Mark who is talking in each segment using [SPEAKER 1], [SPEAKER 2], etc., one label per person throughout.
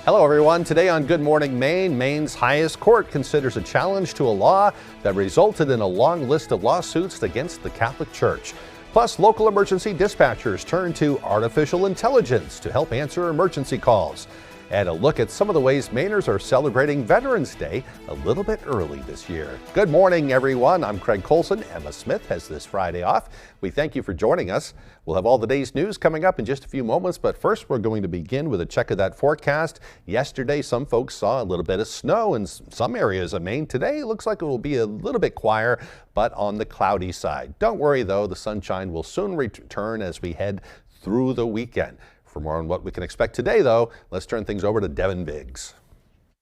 [SPEAKER 1] Hello everyone. Today on Good Morning Maine, Maine's highest court considers a challenge to a law that resulted in a long list of lawsuits against the Catholic Church. Plus, local emergency dispatchers turn to artificial intelligence to help answer emergency calls. And a look at some of the ways Mainers are celebrating Veterans Day a little bit early this year. Good morning, everyone. I'm Craig Colson. Emma Smith has this Friday off. We thank you for joining us. We'll have all the day's news coming up in just a few moments, but first we're going to begin with a check of that forecast. Yesterday, some folks saw a little bit of snow in some areas of Maine. Today, it looks like it will be a little bit quieter, but on the cloudy side. Don't worry, though. The sunshine will soon return as we head through the weekend. For more on what we can expect today, though, let's turn things over to Devin Biggs.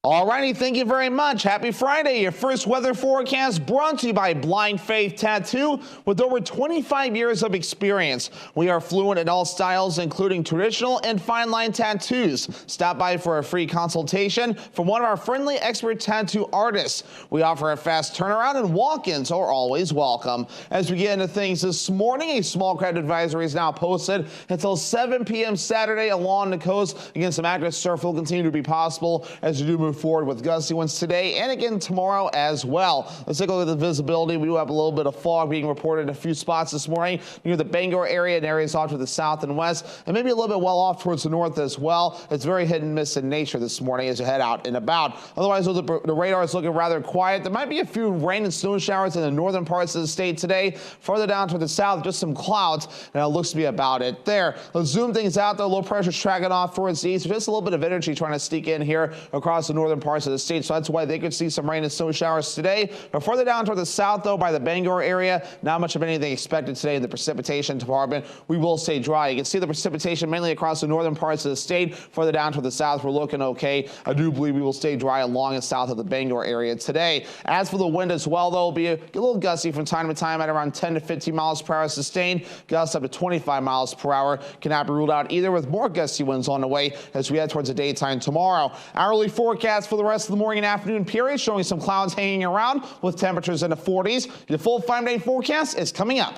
[SPEAKER 2] All righty, thank you very much. Happy Friday. Your first weather forecast brought to you by Blind Faith Tattoo. With over 25 years of experience, we are fluent in all styles, including traditional and fine line tattoos. Stop by for a free consultation from one of our friendly expert tattoo artists. We offer a fast turnaround, and walk-ins are always welcome. As we get into things this morning, a small craft advisory is now posted until 7 p.m. Saturday along the coast. Again, some active surf will continue to be possible as we do move forward with gusty winds today and again tomorrow as well. Let's take a look at the visibility. We do have a little bit of fog being reported in a few spots this morning near the Bangor area and areas off to the south and west, and maybe a little bit well off towards the north as well. It's very hit and miss in nature this morning as you head out and about. Otherwise, the radar is looking rather quiet. There might be a few rain and snow showers in the northern parts of the state today. Further down toward the south, just some clouds, and it looks to be about it there. Let's zoom things out, though. Low pressure's tracking off towards the east. Just a little bit of energy trying to sneak in here across the northern parts of the state, so that's why they could see some rain and snow showers today. But further down toward the south, though, by the Bangor area, not much of anything expected today in the precipitation department. We will stay dry. You can see the precipitation mainly across the northern parts of the state. Further down toward the south, we're looking okay. I do believe we will stay dry along and south of the Bangor area today. As for the wind as well, though, it'll be a little gusty from time to time at around 10 to 15 miles per hour sustained. Gusts up to 25 miles per hour cannot be ruled out either, with more gusty winds on the way as we head towards the daytime tomorrow. Hourly forecast for the rest of the morning and afternoon period showing some clouds hanging around with temperatures in the 40s. Your full 5-day forecast is coming up.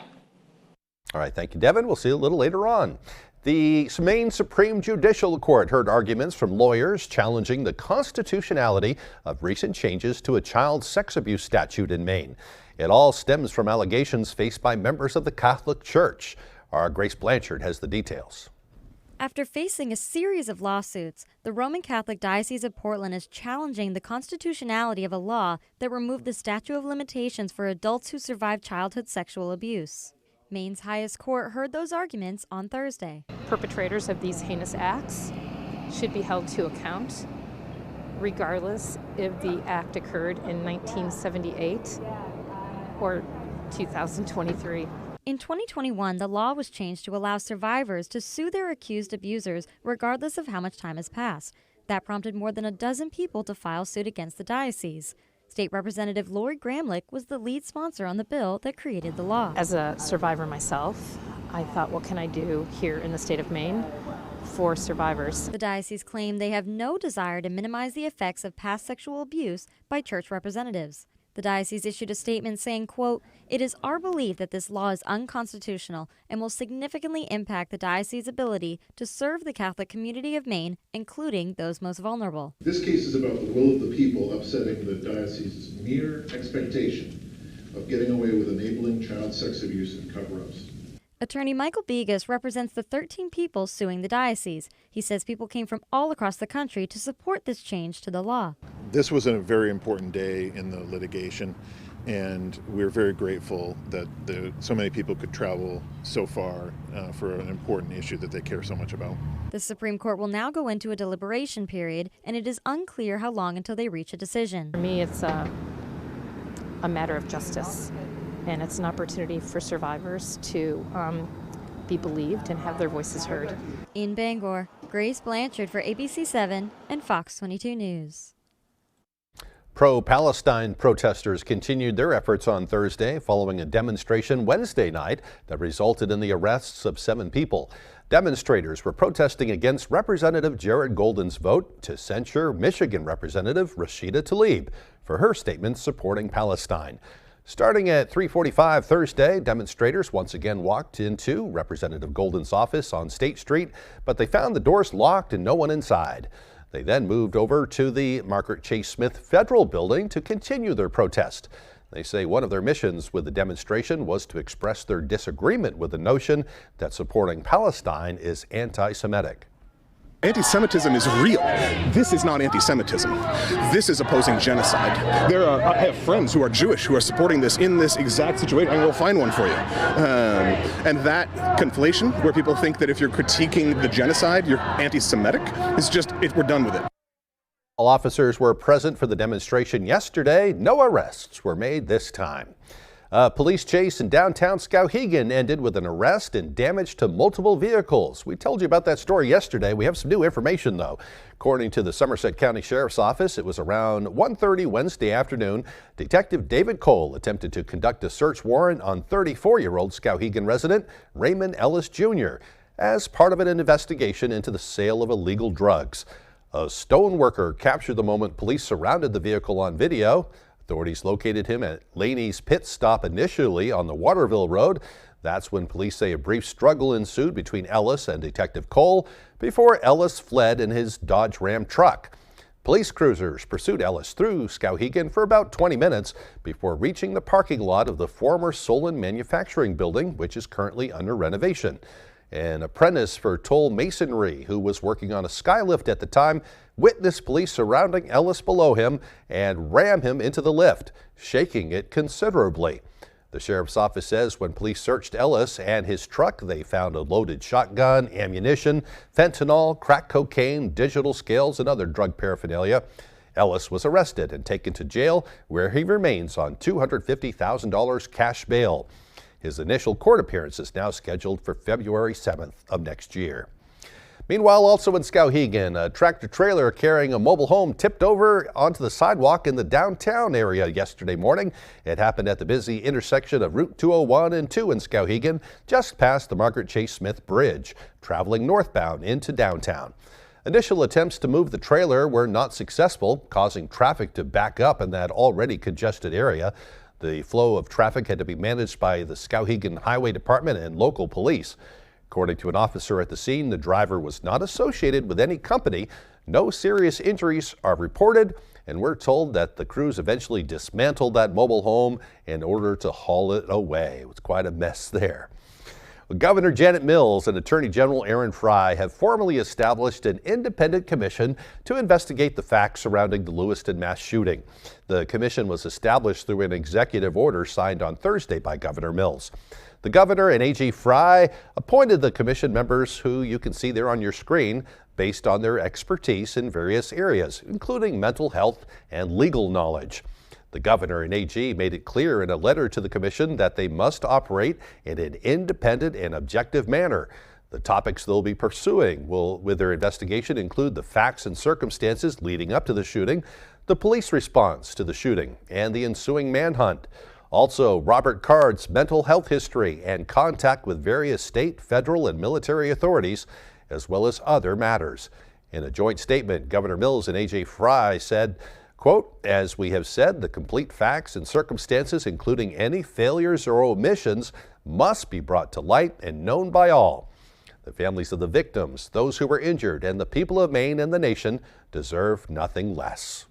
[SPEAKER 1] All right, thank you, Devin. We'll see you a little later on. The Maine Supreme Judicial Court heard arguments from lawyers challenging the constitutionality of recent changes to a child sex abuse statute in Maine. It all stems from allegations faced by members of the Catholic Church. Our Grace Blanchard has the details.
[SPEAKER 3] After facing a series of lawsuits, the Roman Catholic Diocese of Portland is challenging the constitutionality of a law that removed the statute of limitations for adults who survived childhood sexual abuse. Maine's highest court heard those arguments on Thursday.
[SPEAKER 4] Perpetrators of these heinous acts should be held to account, regardless if the act occurred in 1978 or 2023.
[SPEAKER 3] In 2021, the law was changed to allow survivors to sue their accused abusers regardless of how much time has passed. That prompted more than a dozen people to file suit against the diocese. State Representative Lori Gramlich was the lead sponsor on the bill that created the law.
[SPEAKER 4] As a survivor myself, I thought, what can I do here in the state of Maine for survivors?
[SPEAKER 3] The diocese claimed they have no desire to minimize the effects of past sexual abuse by church representatives. The diocese issued a statement saying, quote, "It is our belief that this law is unconstitutional and will significantly impact the diocese's ability to serve the Catholic community of Maine, including those most vulnerable."
[SPEAKER 5] This case is about the will of the people upsetting the diocese's mere expectation of getting away with enabling child sex abuse and cover-ups.
[SPEAKER 3] Attorney Michael Begas represents the 13 people suing the diocese. He says people came from all across the country to support this change to the law.
[SPEAKER 6] This was a very important day in the litigation, and we're very grateful that so many people could travel so far for an important issue that they care so much about.
[SPEAKER 3] The Supreme Court will now go into a deliberation period, and it is unclear how long until they reach a decision.
[SPEAKER 4] For me, it's a matter of justice, and it's an opportunity for survivors to be believed and have their voices heard.
[SPEAKER 3] In Bangor, Grace Blanchard for ABC 7 and Fox 22 News.
[SPEAKER 1] Pro-Palestine protesters continued their efforts on Thursday following a demonstration Wednesday night that resulted in the arrests of 7 people. Demonstrators were protesting against Representative Jared Golden's vote to censure Michigan Representative Rashida Tlaib for her statements supporting Palestine. Starting at 3:45 Thursday, demonstrators once again walked into Representative Golden's office on State Street, but they found the doors locked and no one inside. They then moved over to the Margaret Chase Smith Federal Building to continue their protest. They say one of their missions with the demonstration was to express their disagreement with the notion that supporting Palestine is anti-Semitic.
[SPEAKER 7] Anti-Semitism is real. This is not anti-Semitism. This is opposing genocide. I have friends who are Jewish who are supporting this in this exact situation. I will find one for you. And that conflation, where people think that if you're critiquing the genocide, you're anti-Semitic, is just, we're done with it.
[SPEAKER 1] All officers were present for the demonstration yesterday. No arrests were made this time. A police chase in downtown Skowhegan ended with an arrest and damage to multiple vehicles. We told you about that story yesterday. We have some new information, though. According to the Somerset County Sheriff's Office, it was around 1:30 Wednesday afternoon. Detective David Cole attempted to conduct a search warrant on 34-year-old Skowhegan resident Raymond Ellis Jr. as part of an investigation into the sale of illegal drugs. A stone worker captured the moment police surrounded the vehicle on video. Authorities located him at Laney's pit stop initially on the Waterville Road. That's when police say a brief struggle ensued between Ellis and Detective Cole before Ellis fled in his Dodge Ram truck. Police cruisers pursued Ellis through Skowhegan for about 20 minutes before reaching the parking lot of the former Solon Manufacturing Building, which is currently under renovation. An apprentice for toll masonry who was working on a skylift at the time witnessed police surrounding Ellis below him and ram him into the lift, shaking it considerably. The sheriff's office says when police searched Ellis and his truck, they found a loaded shotgun, ammunition, fentanyl, crack cocaine, digital scales, and other drug paraphernalia. Ellis was arrested and taken to jail, where he remains on $250,000 cash bail. His initial court appearance is now scheduled for February 7th of next year. Meanwhile, also in Skowhegan, a tractor-trailer carrying a mobile home tipped over onto the sidewalk in the downtown area yesterday morning. It happened at the busy intersection of Route 201 and 2 in Skowhegan, just past the Margaret Chase Smith Bridge, traveling northbound into downtown. Initial attempts to move the trailer were not successful, causing traffic to back up in that already congested area. The flow of traffic had to be managed by the Skowhegan Highway Department and local police. According to an officer at the scene, the driver was not associated with any company. No serious injuries are reported, and we're told that the crews eventually dismantled that mobile home in order to haul it away. It was quite a mess there. Governor Janet Mills and Attorney General Aaron Fry have formally established an independent commission to investigate the facts surrounding the Lewiston mass shooting. The commission was established through an executive order signed on Thursday by Governor Mills. The governor and AG Fry appointed the commission members, who you can see there on your screen, based on their expertise in various areas, including mental health and legal knowledge. The governor and AG made it clear in a letter to the commission that they must operate in an independent and objective manner. The topics they'll be pursuing will, with their investigation, include the facts and circumstances leading up to the shooting, the police response to the shooting, and the ensuing manhunt. Also, Robert Card's mental health history and contact with various state, federal, and military authorities, as well as other matters. In a joint statement, Governor Mills and AG Fry said, quote, "As we have said, the complete facts and circumstances, including any failures or omissions, must be brought to light and known by all. The families of the victims, those who were injured, and the people of Maine and the nation deserve nothing less."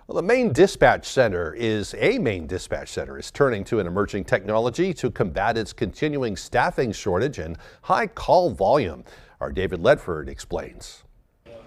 [SPEAKER 1] Well, the Maine Dispatch Center is turning to an emerging technology to combat its continuing staffing shortage and high call volume. Our David Ledford explains.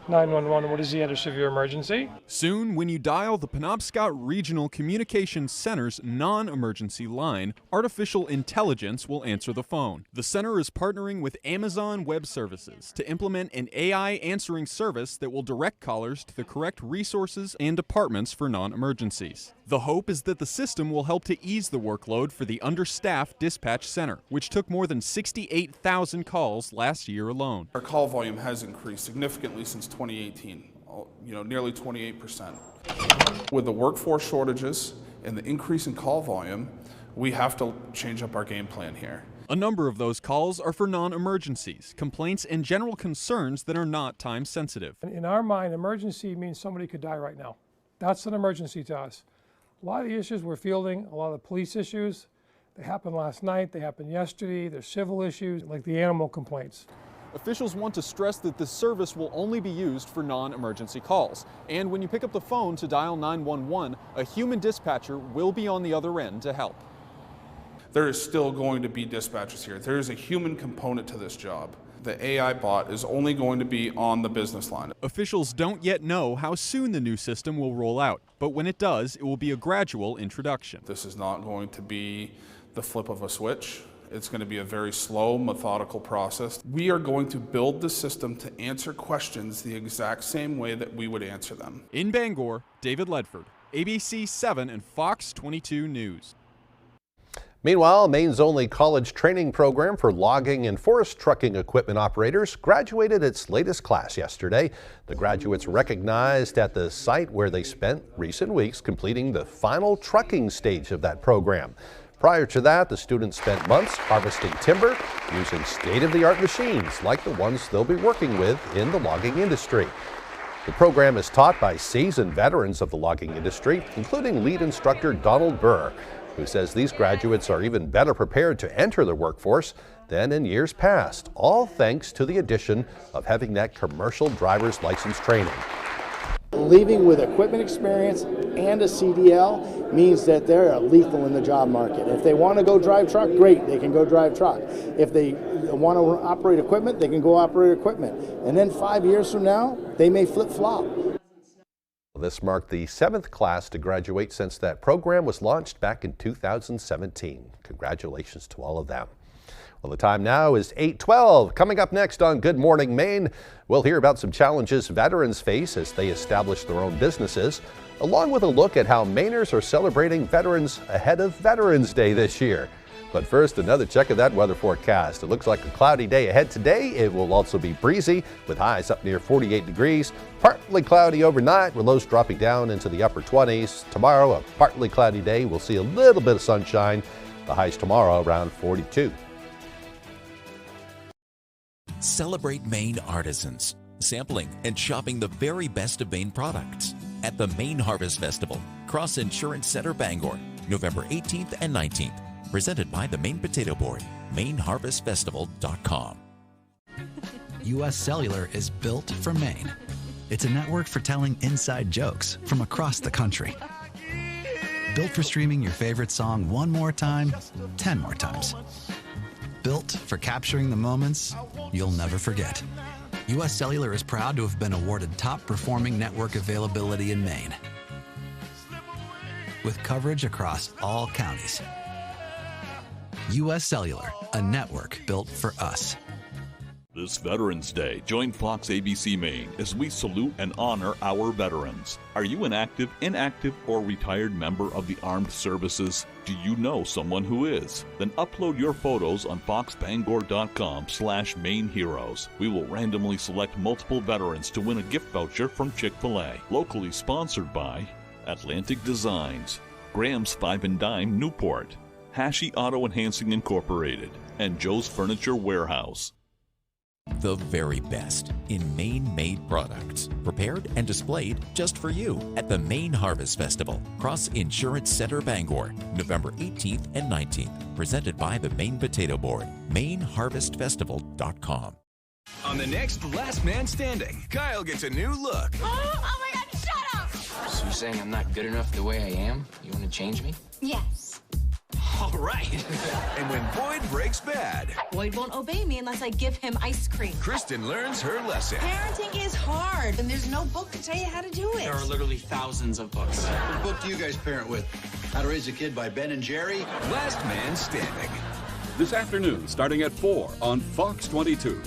[SPEAKER 8] 911, what is the address of your emergency?
[SPEAKER 9] Soon, when you dial the Penobscot Regional Communications Center's non-emergency line, artificial intelligence will answer the phone. The center is partnering with Amazon Web Services to implement an AI answering service that will direct callers to the correct resources and departments for non-emergencies. The hope is that the system will help to ease the workload for the understaffed dispatch center, which took more than 68,000 calls last year alone.
[SPEAKER 10] Our call volume has increased significantly since 2018, nearly 28%. With the workforce shortages and the increase in call volume, we have to change up our game plan here.
[SPEAKER 9] A number of those calls are for non-emergencies, complaints, and general concerns that are not time sensitive.
[SPEAKER 8] In our mind, emergency means somebody could die right now. That's an emergency to us. A lot of the issues we're fielding, a lot of the police issues, they happened last night, they happened yesterday, there's civil issues like the animal complaints.
[SPEAKER 9] Officials want to stress that this service will only be used for non-emergency calls. And when you pick up the phone to dial 911, a human dispatcher will be on the other end to help.
[SPEAKER 10] There is still going to be dispatchers here. There is a human component to this job. The AI bot is only going to be on the business line.
[SPEAKER 9] Officials don't yet know how soon the new system will roll out, but when it does, it will be a gradual introduction.
[SPEAKER 10] This is not going to be the flip of a switch. It's going to be a very slow, methodical process. We are going to build the system to answer questions the exact same way that we would answer them.
[SPEAKER 9] In Bangor, David Ledford, ABC 7 and Fox 22 News.
[SPEAKER 1] Meanwhile, Maine's only college training program for logging and forest trucking equipment operators graduated its latest class yesterday. The graduates recognized at the site where they spent recent weeks completing the final trucking stage of that program. Prior to that, the students spent months harvesting timber using state-of-the-art machines like the ones they'll be working with in the logging industry. The program is taught by seasoned veterans of the logging industry, including lead instructor Donald Burr, who says these graduates are even better prepared to enter the workforce than in years past, all thanks to the addition of having that commercial driver's license training.
[SPEAKER 11] Leaving with equipment experience and a CDL means that they're lethal in the job market. If they want to go drive truck, great, they can go drive truck. If they want to operate equipment, they can go operate equipment. And then 5 years from now, they may flip-flop.
[SPEAKER 1] This marked the 7th class to graduate since that program was launched back in 2017. Congratulations to all of them. Well, the time now is 8:12. Coming up next on Good Morning Maine, we'll hear about some challenges veterans face as they establish their own businesses, along with a look at how Mainers are celebrating veterans ahead of Veterans Day this year. But first, another check of that weather forecast. It looks like a cloudy day ahead today. It will also be breezy with highs up near 48 degrees. Partly cloudy overnight with lows dropping down into the upper 20s. Tomorrow, a partly cloudy day. We'll see a little bit of sunshine. The highs tomorrow around 42.
[SPEAKER 12] Celebrate Maine artisans, sampling and shopping the very best of Maine products at the Maine Harvest Festival, Cross Insurance Center, Bangor, November 18th and 19th. Presented by the Maine Potato Board, MaineHarvestFestival.com.
[SPEAKER 13] U.S. Cellular is built for Maine. It's a network for telling inside jokes from across the country. Built for streaming your favorite song 1 more time, 10 more times. Built for capturing the moments you'll never forget. U.S. Cellular is proud to have been awarded top performing network availability in Maine, with coverage across all counties. U.S. Cellular, a network built for us.
[SPEAKER 14] This Veterans Day, join Fox ABC Maine as we salute and honor our veterans. Are you an active, inactive, or retired member of the armed services? Do you know someone who is? Then upload your photos on foxbangor.com/Maine Heroes. We will randomly select multiple veterans to win a gift voucher from Chick-fil-A. Locally sponsored by Atlantic Designs, Graham's 5 and Dime, Newport, Hashi Auto Enhancing Incorporated, and Joe's Furniture Warehouse.
[SPEAKER 12] The very best in Maine-made products, prepared and displayed just for you at the Maine Harvest Festival, Cross Insurance Center, Bangor, November 18th and 19th. Presented by the Maine Potato Board, MaineHarvestFestival.com.
[SPEAKER 15] On the next Last Man Standing, Kyle gets a new look.
[SPEAKER 16] Oh my God, shut up!
[SPEAKER 17] So you're saying I'm not good enough the way I am? You want to change me?
[SPEAKER 16] Yes.
[SPEAKER 15] All right. And when Boyd breaks bad,
[SPEAKER 16] Boyd won't obey me unless I give him ice cream.
[SPEAKER 15] Kristen learns her lesson.
[SPEAKER 16] Parenting is hard, and there's no book to tell you how to do it.
[SPEAKER 18] There are literally thousands of books.
[SPEAKER 19] What book do you guys parent with? How to Raise a Kid by Ben and Jerry?
[SPEAKER 15] Last Man Standing.
[SPEAKER 20] This afternoon, starting at 4 on Fox 22.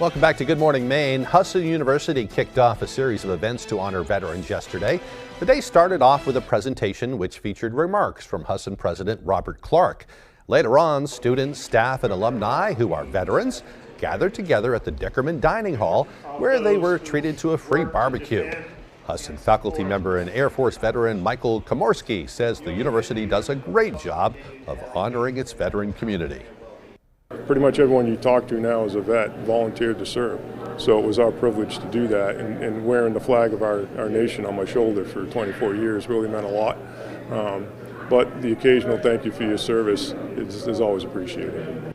[SPEAKER 1] Welcome back to Good Morning Maine. Husson University kicked off a series of events to honor veterans yesterday. The day started off with a presentation which featured remarks from Husson President Robert Clark. Later on, students, staff, and alumni who are veterans gathered together at the Dickerman Dining Hall, where they were treated to a free barbecue. Husson faculty member and Air Force veteran Michael Komorski says the university does a great job of honoring its veteran community.
[SPEAKER 21] Pretty much everyone you talk to now is a vet, volunteered to serve. So it was our privilege to do that, and wearing the flag of our nation on my shoulder for 24 years really meant a lot. but the occasional thank you for your service is always appreciated.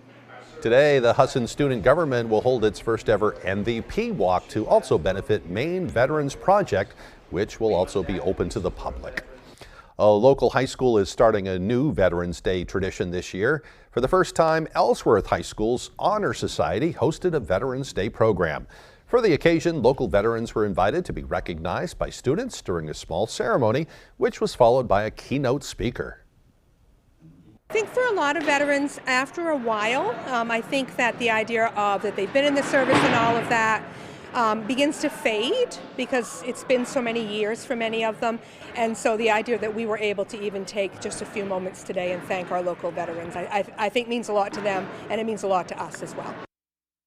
[SPEAKER 1] Today, the Husson Student Government will hold its first ever MVP walk to also benefit Maine Veterans Project, which will also be open to the public. A local high school is starting a new Veterans Day tradition this year. For the first time, Ellsworth High School's Honor Society hosted a Veterans Day program. For the occasion, local veterans were invited to be recognized by students during a small ceremony, which was followed by a keynote speaker.
[SPEAKER 2] I think for a lot of veterans, after a while, I think that the idea of that they've been in the service and all of that begins to fade because it's been so many years for many of them. And so the idea that we were able to even take just a few moments today and thank our local veterans, I think means a lot to them, and it means a lot to us as well.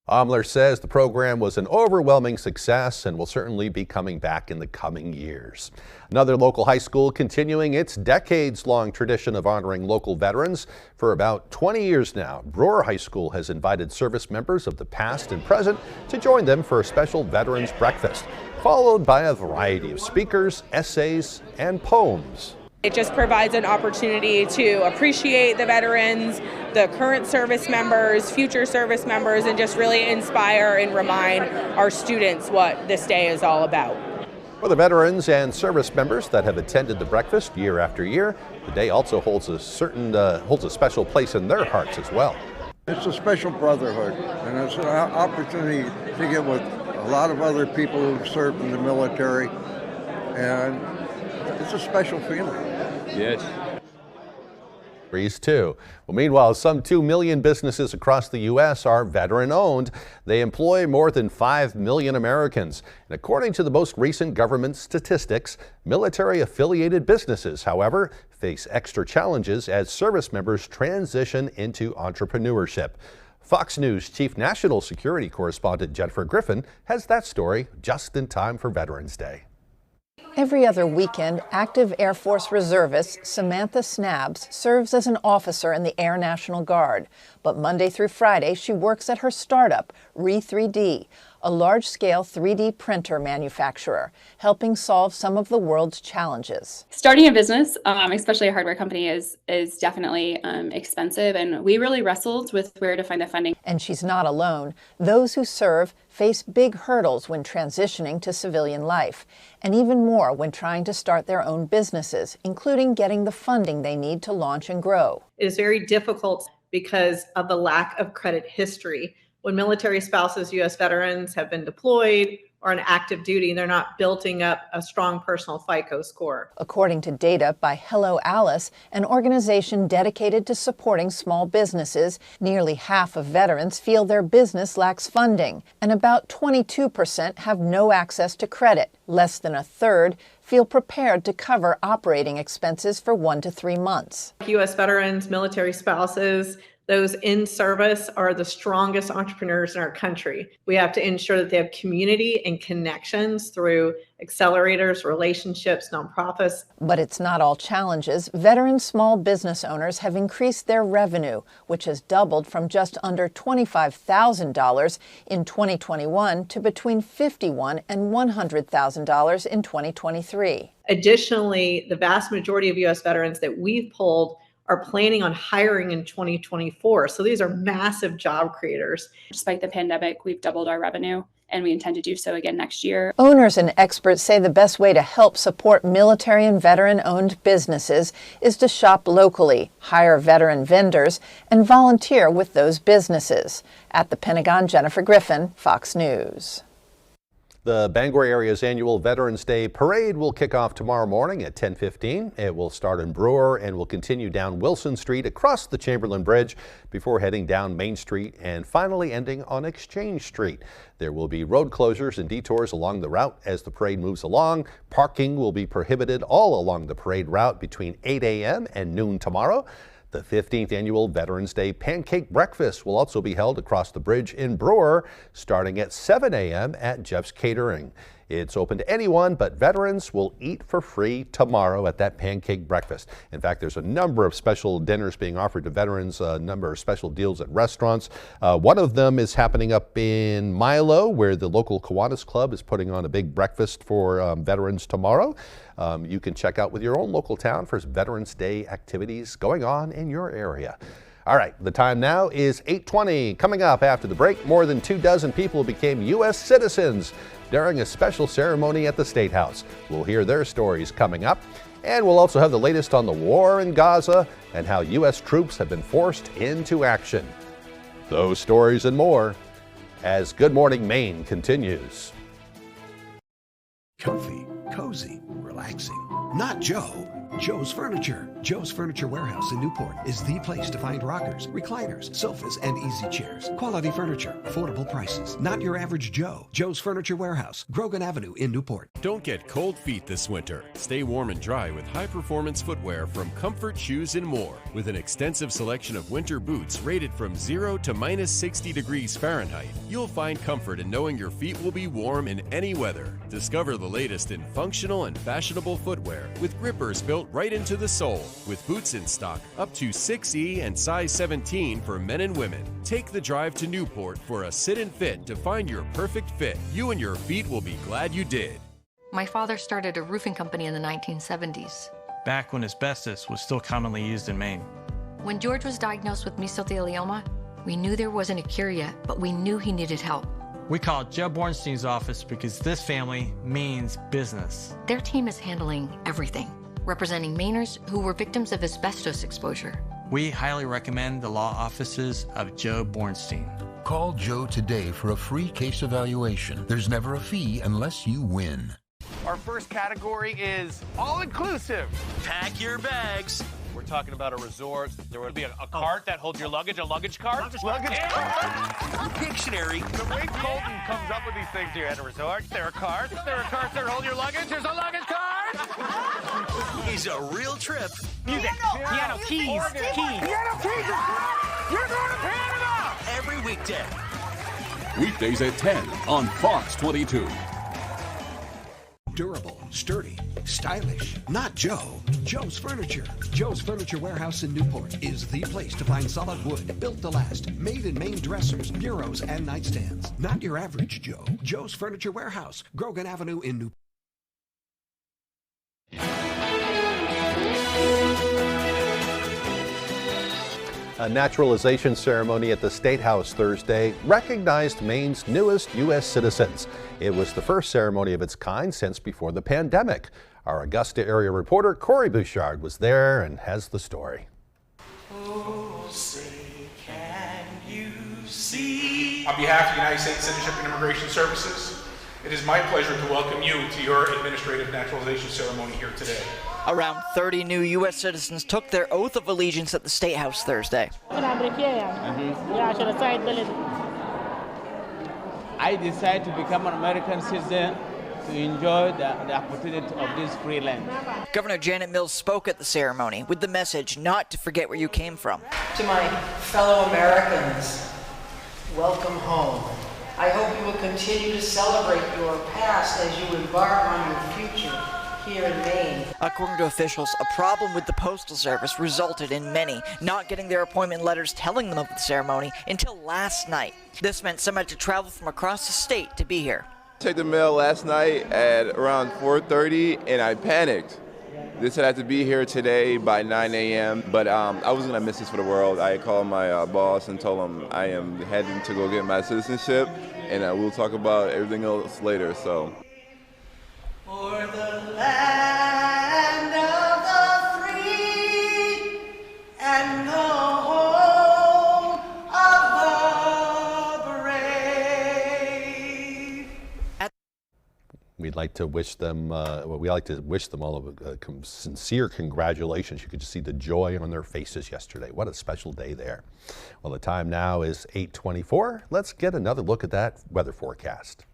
[SPEAKER 1] Omler says the program was an overwhelming success and will certainly be coming back in the coming years. Another local high school continuing its decades-long tradition of honoring local veterans. For about 20 years now, Brewer High School has invited service members of the past and present to join them for a special veterans breakfast, followed by a variety of speakers, essays, and poems.
[SPEAKER 22] It just provides an opportunity to appreciate the veterans, the current service members, future service members, and just really inspire and remind our students what this day is all about.
[SPEAKER 1] For the veterans and service members that have attended the breakfast year after year, the day also holds a special place in their hearts as well.
[SPEAKER 23] It's a special brotherhood, and it's an opportunity to get with a lot of other people who've served in the military, and it's a special feeling.
[SPEAKER 1] Yes. Too. Well, meanwhile, some 2 million businesses across the U.S. are veteran-owned. They employ more than 5 million Americans. And according to the most recent government statistics, military-affiliated businesses, however, face extra challenges as service members transition into entrepreneurship. Fox News Chief National Security Correspondent Jennifer Griffin has that story just in time for Veterans Day.
[SPEAKER 24] Every other weekend, active Air Force reservist Samantha Snabs serves as an officer in the Air National Guard. But Monday through Friday, she works at her startup, Re3D, a large-scale 3D printer manufacturer, helping solve some of the world's challenges.
[SPEAKER 25] Starting a business, especially a hardware company, is definitely expensive, and we really wrestled with where to find the funding.
[SPEAKER 24] And she's not alone. Those who serve face big hurdles when transitioning to civilian life, and even more when trying to start their own businesses, including getting the funding they need to launch and grow.
[SPEAKER 26] It is very difficult because of the lack of credit history. When military spouses, U.S. veterans have been deployed or on active duty, they're not building up a strong personal FICO score.
[SPEAKER 24] According to data by Hello Alice, an organization dedicated to supporting small businesses, nearly half of veterans feel their business lacks funding, and about 22% have no access to credit. Less than a third feel prepared to cover operating expenses for 1 to 3 months.
[SPEAKER 26] U.S. veterans, military spouses, those in service are the strongest entrepreneurs in our country. We have to ensure that they have community and connections through accelerators, relationships, nonprofits.
[SPEAKER 24] But it's not all challenges. Veteran small business owners have increased their revenue, which has doubled from just under $25,000 in 2021 to between $51,000 and $100,000 in 2023.
[SPEAKER 26] Additionally, the vast majority of U.S. veterans that we've polled are planning on hiring in 2024. So these are massive job creators.
[SPEAKER 25] Despite the pandemic, we've doubled our revenue, and we intend to do so again next year.
[SPEAKER 24] Owners and experts say the best way to help support military and veteran-owned businesses is to shop locally, hire veteran vendors, and volunteer with those businesses. At the Pentagon, Jennifer Griffin, Fox News.
[SPEAKER 1] The Bangor area's annual Veterans Day Parade will kick off tomorrow morning at 10:15. It will start in Brewer and will continue down Wilson Street across the Chamberlain Bridge before heading down Main Street and finally ending on Exchange Street. There will be road closures and detours along the route as the parade moves along. Parking will be prohibited all along the parade route between 8 a.m. and noon tomorrow. The 15th annual Veterans Day Pancake Breakfast will also be held across the bridge in Brewer, starting at 7 a.m. at Jeff's Catering. It's open to anyone, but veterans will eat for free tomorrow at that pancake breakfast. In fact, there's a number of special dinners being offered to veterans, a number of special deals at restaurants. One of them is happening up in Milo, where the local Kiwanis Club is putting on a big breakfast for veterans tomorrow. You can check out with your own local town for Veterans Day activities going on in your area. All right, the time now is 8:20. Coming up after the break, more than 24 people became U.S. citizens during a special ceremony at the State House. We'll hear their stories coming up. And we'll also have the latest on the war in Gaza and how U.S. troops have been forced into action. Those stories and more as Good Morning Maine continues.
[SPEAKER 3] Comfy, cozy, relaxing. Not Joe. Joe's Furniture. Joe's Furniture Warehouse in Newport is the place to find rockers, recliners, sofas, and easy chairs. Quality furniture, affordable prices. Not your average Joe. Joe's Furniture Warehouse, Grogan Avenue in Newport.
[SPEAKER 4] Don't get cold feet this winter. Stay warm and dry with high-performance footwear from Comfort Shoes and More. With an extensive selection of winter boots rated from 0 to minus 60 degrees Fahrenheit, you'll find comfort in knowing your feet will be warm in any weather. Discover the latest in functional and fashionable footwear with grippers built right into the sole, with boots in stock up to 6E and size 17 for men and women. Take the drive to Newport for a sit and fit to find your perfect fit. You and your feet will be glad you did.
[SPEAKER 5] My father started a roofing company in the 1970s.
[SPEAKER 6] Back when asbestos was still commonly used in Maine.
[SPEAKER 5] When George was diagnosed with mesothelioma, we knew there wasn't a cure yet, but we knew he needed help.
[SPEAKER 6] We called Joe Bornstein's office because this family means business.
[SPEAKER 5] Their team is handling everything, representing Mainers who were victims of asbestos exposure.
[SPEAKER 6] We highly recommend the law offices of Joe Bornstein.
[SPEAKER 7] Call Joe today for a free case evaluation. There's never a fee unless you win.
[SPEAKER 8] Our first category is all-inclusive.
[SPEAKER 27] Pack your bags.
[SPEAKER 8] We're talking about a resort. There would be a cart that holds your luggage, a luggage cart.
[SPEAKER 27] Luggage cart.
[SPEAKER 8] Dictionary. The way Colton comes up with these things here at a resort, there are carts that hold your luggage. There's a luggage cart.
[SPEAKER 27] Is a real trip.
[SPEAKER 8] Music, piano, keys, organ, keys. Piano, keys. You're going to Panama.
[SPEAKER 27] Every weekday.
[SPEAKER 20] Weekdays at 10 on Fox 22.
[SPEAKER 3] Durable, sturdy, stylish. Not Joe. Joe's Furniture. Joe's Furniture Warehouse in Newport is the place to find solid wood, built to last, made in Maine dressers, bureaus, and nightstands. Not your average Joe. Joe's Furniture Warehouse, Grogan Avenue in Newport.
[SPEAKER 1] A naturalization ceremony at the State House Thursday recognized Maine's newest U.S. citizens. It was the first ceremony of its kind since before the pandemic. Our Augusta area reporter Corey Bouchard was there and has the story.
[SPEAKER 28] Oh, say, can you see?
[SPEAKER 29] On behalf of the United States Citizenship and Immigration Services, it is my pleasure to welcome you to your administrative naturalization ceremony here today.
[SPEAKER 30] Around 30 new U.S. citizens took their oath of allegiance at the State House Thursday.
[SPEAKER 31] I decided to become an American citizen to enjoy the opportunity of this free land.
[SPEAKER 30] Governor Janet Mills spoke at the ceremony with the message not to forget where you came from.
[SPEAKER 16] To my fellow Americans, welcome home. I hope you will continue to celebrate your past as you embark on your future here in Maine.
[SPEAKER 30] According to officials, a problem with the Postal Service resulted in many not getting their appointment letters telling them of the ceremony until last night. This meant some had to travel from across the state to be here.
[SPEAKER 32] I checked the mail last night at around 4:30 and I panicked. They said I had to be here today by 9 a.m., but I wasn't going to miss this for the world. I called my boss and told him I am heading to go get my citizenship, and we'll talk about everything else later. So.
[SPEAKER 16] For the land of the free and the home of the brave.
[SPEAKER 1] We'd like to wish them, we like to wish them all a sincere congratulations. You could just see the joy on their faces yesterday. What a special day there. Well, the time now is 8:24. Let's get another look at that weather forecast.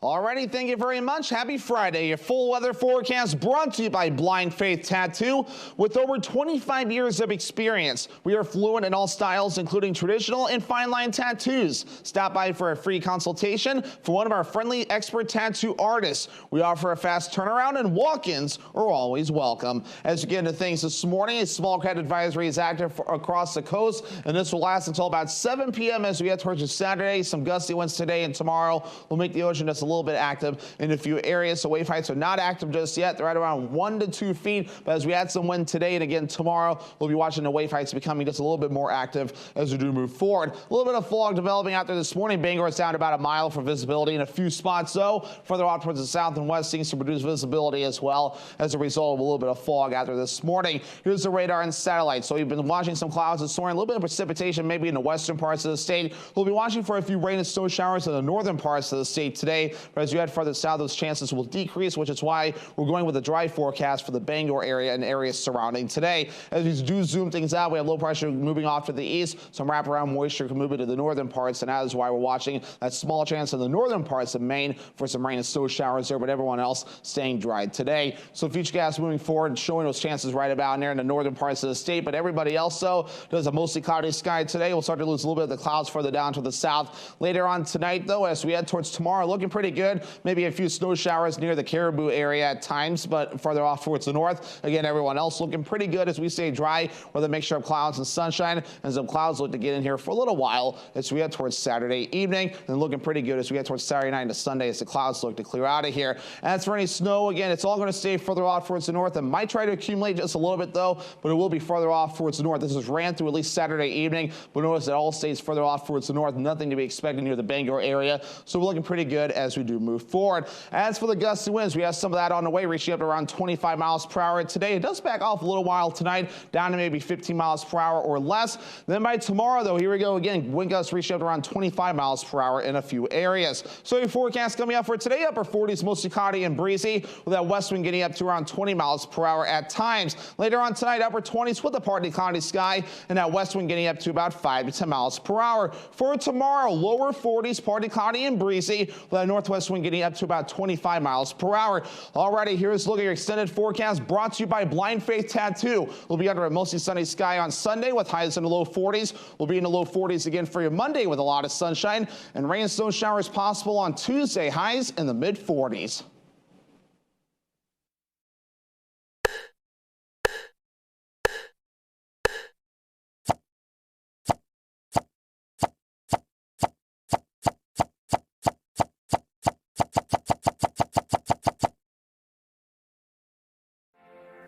[SPEAKER 2] Alrighty, thank you very much. Happy Friday. Your full weather forecast brought to you by Blind Faith Tattoo. With over 25 years of experience, we are fluent in all styles, including traditional and fine line tattoos. Stop by for a free consultation for one of our friendly expert tattoo artists. We offer a fast turnaround, and walk-ins are always welcome. As we get into things this morning, a small credit advisory is active across the coast, and this will last until about 7 p.m. as we get towards Saturday. Some gusty winds today and tomorrow will make the ocean just a little bit active in a few areas. So wave heights are not active just yet. They're right around 1 to 2 feet. But as we add some wind today and again tomorrow, we'll be watching the wave heights becoming just a little bit more active as we do move forward. A little bit of fog developing out there this morning. Bangor is down to about a mile for visibility in a few spots, though. Further off towards the south and west seems to produce visibility as well as a result of a little bit of fog out there this morning. Here's the radar and satellite. So we've been watching some clouds this morning, a little bit of precipitation maybe in the western parts of the state. We'll be watching for a few rain and snow showers in the northern parts of the state today. But as you head further south, those chances will decrease, which is why we're going with a dry forecast for the Bangor area and areas surrounding today. As we do zoom things out, we have low pressure moving off to the east. Some wraparound moisture can move into the northern parts, and that is why we're watching that small chance in the northern parts of Maine for some rain and snow showers there, but everyone else staying dry today. So Futurecast moving forward and showing those chances right about there in the northern parts of the state, but everybody else, though, does a mostly cloudy sky today. We'll start to lose a little bit of the clouds further down to the south later on tonight, though, as we head towards tomorrow. Looking pretty good. Maybe a few snow showers near the Caribou area at times, but further off towards the north, again, everyone else looking pretty good as we stay dry with a mixture of clouds and sunshine, and some clouds look to get in here for a little while as we head towards Saturday evening, and looking pretty good as we head towards Saturday night into Sunday as the clouds look to clear out of here. As for any snow, again, it's all going to stay further off towards the north and might try to accumulate just a little bit, though, but it will be further off towards the north. This is ran through at least Saturday evening, but notice it all stays further off towards the north. Nothing to be expected near the Bangor area, so we're looking pretty good as we do move forward. As for the gusty winds, we have some of that on the way, reaching up to around 25 miles per hour today. It does back off a little while tonight, down to maybe 15 miles per hour or less. Then by tomorrow, though, here we go again. Wind gusts reaching up to around 25 miles per hour in a few areas. So your forecast coming up for today, upper 40s, mostly cloudy and breezy, with that west wind getting up to around 20 miles per hour at times. Later on tonight, upper 20s with a partly cloudy sky, and that west wind getting up to about 5 to 10 miles per hour. For tomorrow, lower 40s, partly cloudy and breezy, with that northwest wind getting up to about 25 miles per hour. Alrighty, here's a look at your extended forecast brought to you by Blind Faith Tattoo. We'll be under a mostly sunny sky on Sunday with highs in the low 40s. We'll be in the low 40s again for your Monday with a lot of sunshine, and rain and snow showers possible on Tuesday, highs in the mid 40s.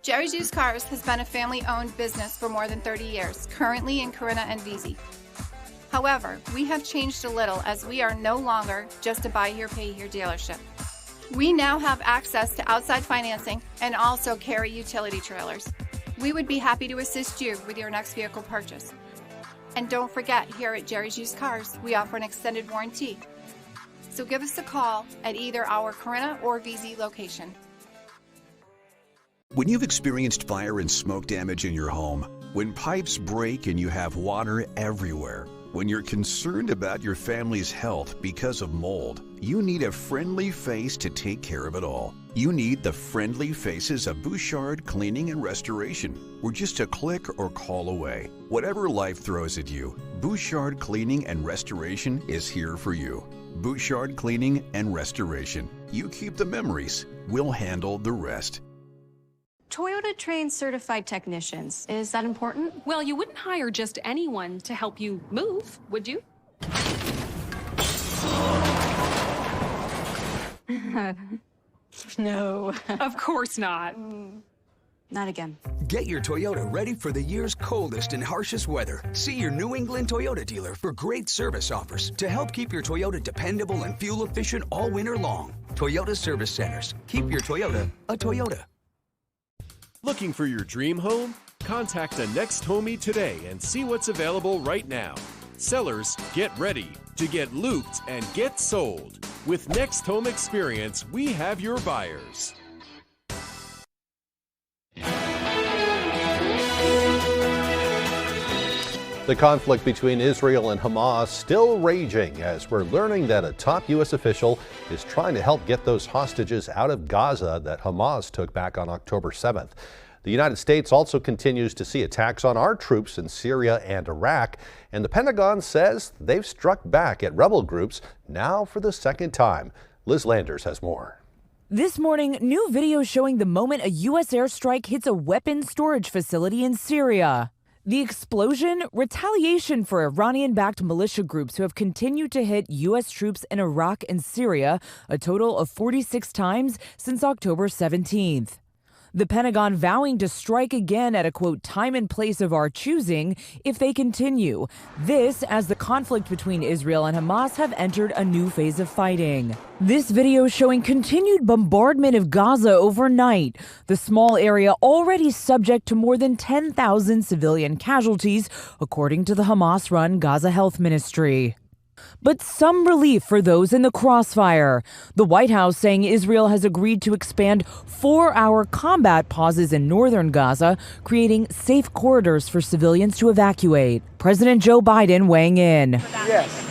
[SPEAKER 9] Jerry's Used Cars has been a family-owned business for more than 30 years, currently in Corinna and Vesey. However, we have changed a little as we are no longer just a buy here, pay here dealership. We now have access to outside financing and also carry utility trailers. We would be happy to assist you with your next vehicle purchase. And don't forget, here at Jerry's Used Cars, we offer an extended warranty. So give us a call at either our Corinna or Vesey location.
[SPEAKER 10] When you've experienced fire and smoke damage in your home, when pipes break and you have water everywhere, when you're concerned about your family's health because of mold, you need a friendly face to take care of it all. You need the friendly faces of Bouchard Cleaning and Restoration. We're just a click or call away. Whatever life throws at you, Bouchard Cleaning and Restoration is here for you. Bouchard Cleaning and Restoration. You keep the memories, we'll handle the rest.
[SPEAKER 11] Toyota trains certified technicians. Is that important?
[SPEAKER 12] Well, you wouldn't hire just anyone to help you move, would you?
[SPEAKER 11] No.
[SPEAKER 12] Of course not.
[SPEAKER 11] Not again.
[SPEAKER 13] Get your Toyota ready for the year's coldest and harshest weather. See your New England Toyota dealer for great service offers to help keep your Toyota dependable and fuel efficient all winter long. Toyota Service Centers. Keep your Toyota a Toyota.
[SPEAKER 4] Looking for your dream home? Contact a Next Homie today and see what's available right now. Sellers, get ready to get looped and get sold. With Next Home Experience, we have your buyers.
[SPEAKER 1] The conflict between Israel and Hamas still raging as we're learning that a top U.S. official is trying to help get those hostages out of Gaza that Hamas took back on October 7th. The United States also continues to see attacks on our troops in Syria and Iraq, and the Pentagon says they've struck back at rebel groups now for the second time. Liz Landers has more.
[SPEAKER 5] This morning, new video showing the moment a U.S. airstrike hits a weapons storage facility in Syria. The explosion, retaliation for Iranian-backed militia groups who have continued to hit U.S. troops in Iraq and Syria, a total of 46 times since October 17th. The Pentagon vowing to strike again at a, quote, time and place of our choosing if they continue. This as the conflict between Israel and Hamas have entered a new phase of fighting. This video showing continued bombardment of Gaza overnight, the small area already subject to more than 10,000 civilian casualties, according to the Hamas-run Gaza Health Ministry. But some relief for those in the crossfire. The White House saying Israel has agreed to expand 4-hour combat pauses in northern Gaza, creating safe corridors for civilians to evacuate. President Joe Biden weighing in.
[SPEAKER 14] Yes,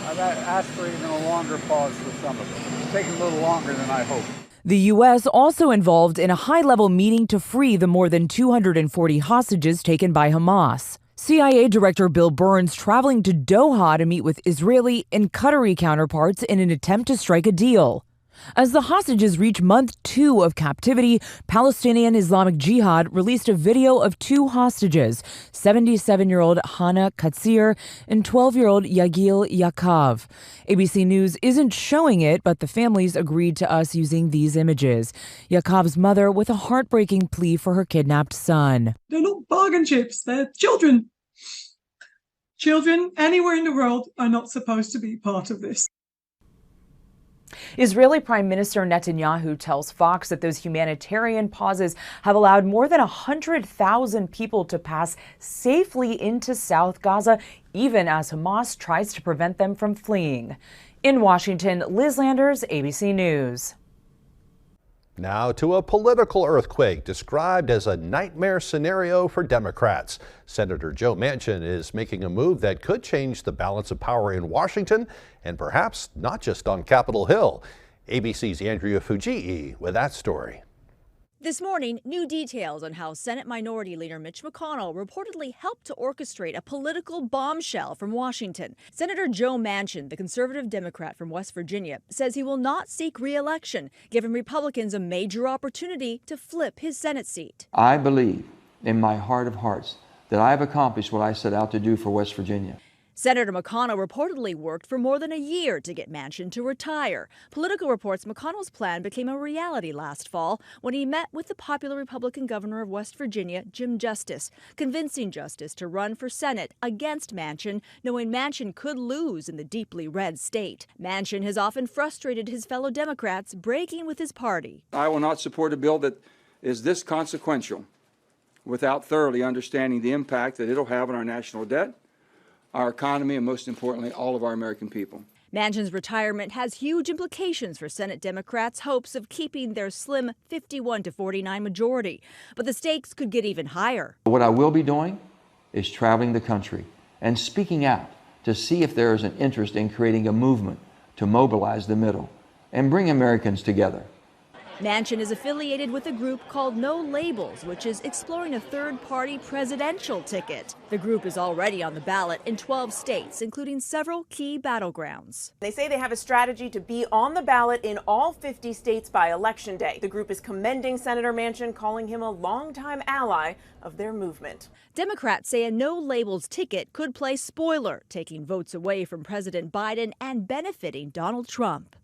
[SPEAKER 14] I've asked for even a longer pause for some of them. It's taking a little longer than I hoped.
[SPEAKER 5] The U.S. also involved in a high-level meeting to free the more than 240 hostages taken by Hamas. CIA Director Bill Burns traveling to Doha to meet with Israeli and Qatari counterparts in an attempt to strike a deal. As the hostages reach month 2 of captivity, Palestinian Islamic Jihad released a video of 2 hostages, 77-year-old Hana Katsir and 12-year-old Yagil Yaakov. ABC News isn't showing it, but the families agreed to us using these images. Yaakov's mother with a heartbreaking plea for her kidnapped son.
[SPEAKER 15] They're not bargain chips, they're children. Children anywhere in the world are not supposed to be part of this.
[SPEAKER 5] Israeli Prime Minister Netanyahu tells Fox that those humanitarian pauses have allowed more than 100,000 people to pass safely into South Gaza, even as Hamas tries to prevent them from fleeing. In Washington, Liz Landers, ABC News.
[SPEAKER 1] Now to a political earthquake described as a nightmare scenario for Democrats. Senator Joe Manchin is making a move that could change the balance of power in Washington and perhaps not just on Capitol Hill. ABC's Andrea Fujii with that story.
[SPEAKER 17] This morning, new details on how Senate Minority Leader Mitch McConnell reportedly helped to orchestrate a political bombshell from Washington. Senator Joe Manchin, the conservative Democrat from West Virginia, says he will not seek re-election, giving Republicans a major opportunity to flip his Senate seat.
[SPEAKER 18] I believe in my heart of hearts that I've accomplished what I set out to do for West Virginia.
[SPEAKER 17] Senator McConnell reportedly worked for more than a year to get Manchin to retire. Political reports McConnell's plan became a reality last fall when he met with the popular Republican governor of West Virginia, Jim Justice, convincing Justice to run for Senate against Manchin, knowing Manchin could lose in the deeply red state. Manchin has often frustrated his fellow Democrats, breaking with his party.
[SPEAKER 18] I will not support a bill that is this consequential without thoroughly understanding the impact that it'll have on our national debt, our economy, and most importantly, all of our American people.
[SPEAKER 17] Manchin's retirement has huge implications for Senate Democrats' hopes of keeping their slim 51-49 majority. But the stakes could get even higher.
[SPEAKER 18] What I will be doing is traveling the country and speaking out to see if there is an interest in creating a movement to mobilize the middle and bring Americans together.
[SPEAKER 17] Manchin is affiliated with a group called No Labels, which is exploring a third-party presidential ticket. The group is already on the ballot in 12 states, including several key battlegrounds.
[SPEAKER 19] They say they have a strategy to be on the ballot in all 50 states by Election Day. The group is commending Senator Manchin, calling him a longtime ally of their movement.
[SPEAKER 17] Democrats say a No Labels ticket could play spoiler, taking votes away from President Biden and benefiting Donald Trump.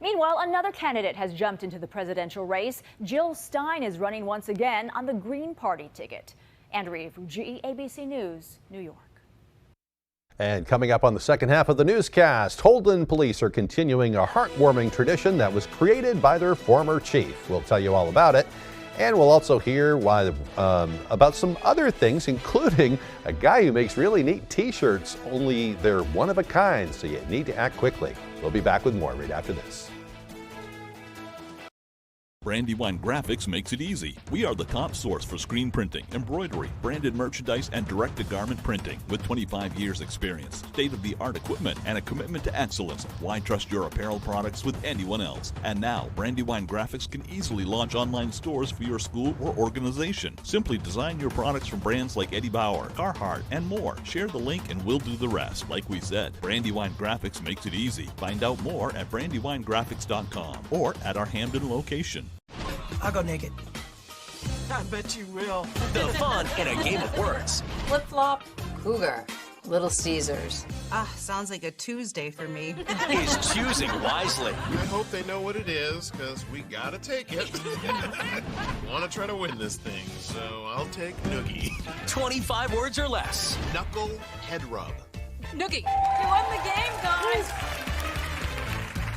[SPEAKER 21] Meanwhile, another candidate has jumped into the presidential race. Jill Stein is running once again on the Green Party ticket. Andrea Fujii, ABC News, New York.
[SPEAKER 1] And coming up on the second half of the newscast, Holden police are continuing a heartwarming tradition that was created by their former chief. We'll tell you all about it. And we'll also hear about some other things, including a guy who makes really neat t-shirts, only they're one of a kind, so you need to act quickly. We'll be back with more right after this.
[SPEAKER 3] Brandywine Graphics makes it easy. We are the top source for screen printing, embroidery, branded merchandise, and direct-to-garment printing. With 25 years experience, state-of-the-art equipment, and a commitment to excellence, why trust your apparel products with anyone else? And now, Brandywine Graphics can easily launch online stores for your school or organization. Simply design your products from brands like Eddie Bauer, Carhartt, and more. Share the link and we'll do the rest. Like we said, Brandywine Graphics makes it easy. Find out more at brandywinegraphics.com or at our Hamden location.
[SPEAKER 6] I'll go naked. I bet you will.
[SPEAKER 7] The fun in a game of words.
[SPEAKER 8] Flip-flop, cougar, Little Caesars.
[SPEAKER 20] Sounds like a Tuesday for me.
[SPEAKER 7] Is choosing wisely.
[SPEAKER 22] I hope they know what it is, because we gotta take it. Want to try to win this thing, so I'll take Noogie.
[SPEAKER 7] 25 words or less.
[SPEAKER 22] Knuckle head rub.
[SPEAKER 8] Noogie, you won the game, guys.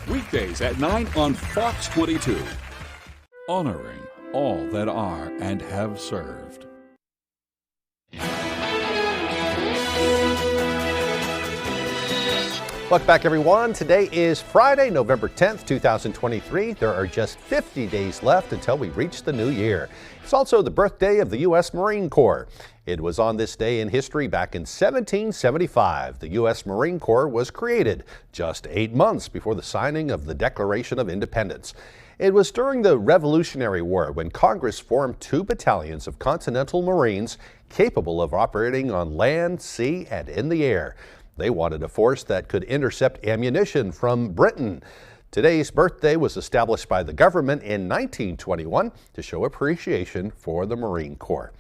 [SPEAKER 23] Weekdays at 9 on Fox 22. Honoring all that are and have served.
[SPEAKER 1] Welcome back, everyone. Today is Friday, November 10th, 2023. There are just 50 days left until we reach the new year. It's also the birthday of the U.S. Marine Corps. It was on this day in history back in 1775. The U.S. Marine Corps was created just 8 months before the signing of the Declaration of Independence. It was during the Revolutionary War when Congress formed 2 battalions of Continental Marines capable of operating on land, sea, and in the air. They wanted a force that could intercept ammunition from Britain. Today's birthday was established by the government in 1921 to show appreciation for the Marine Corps.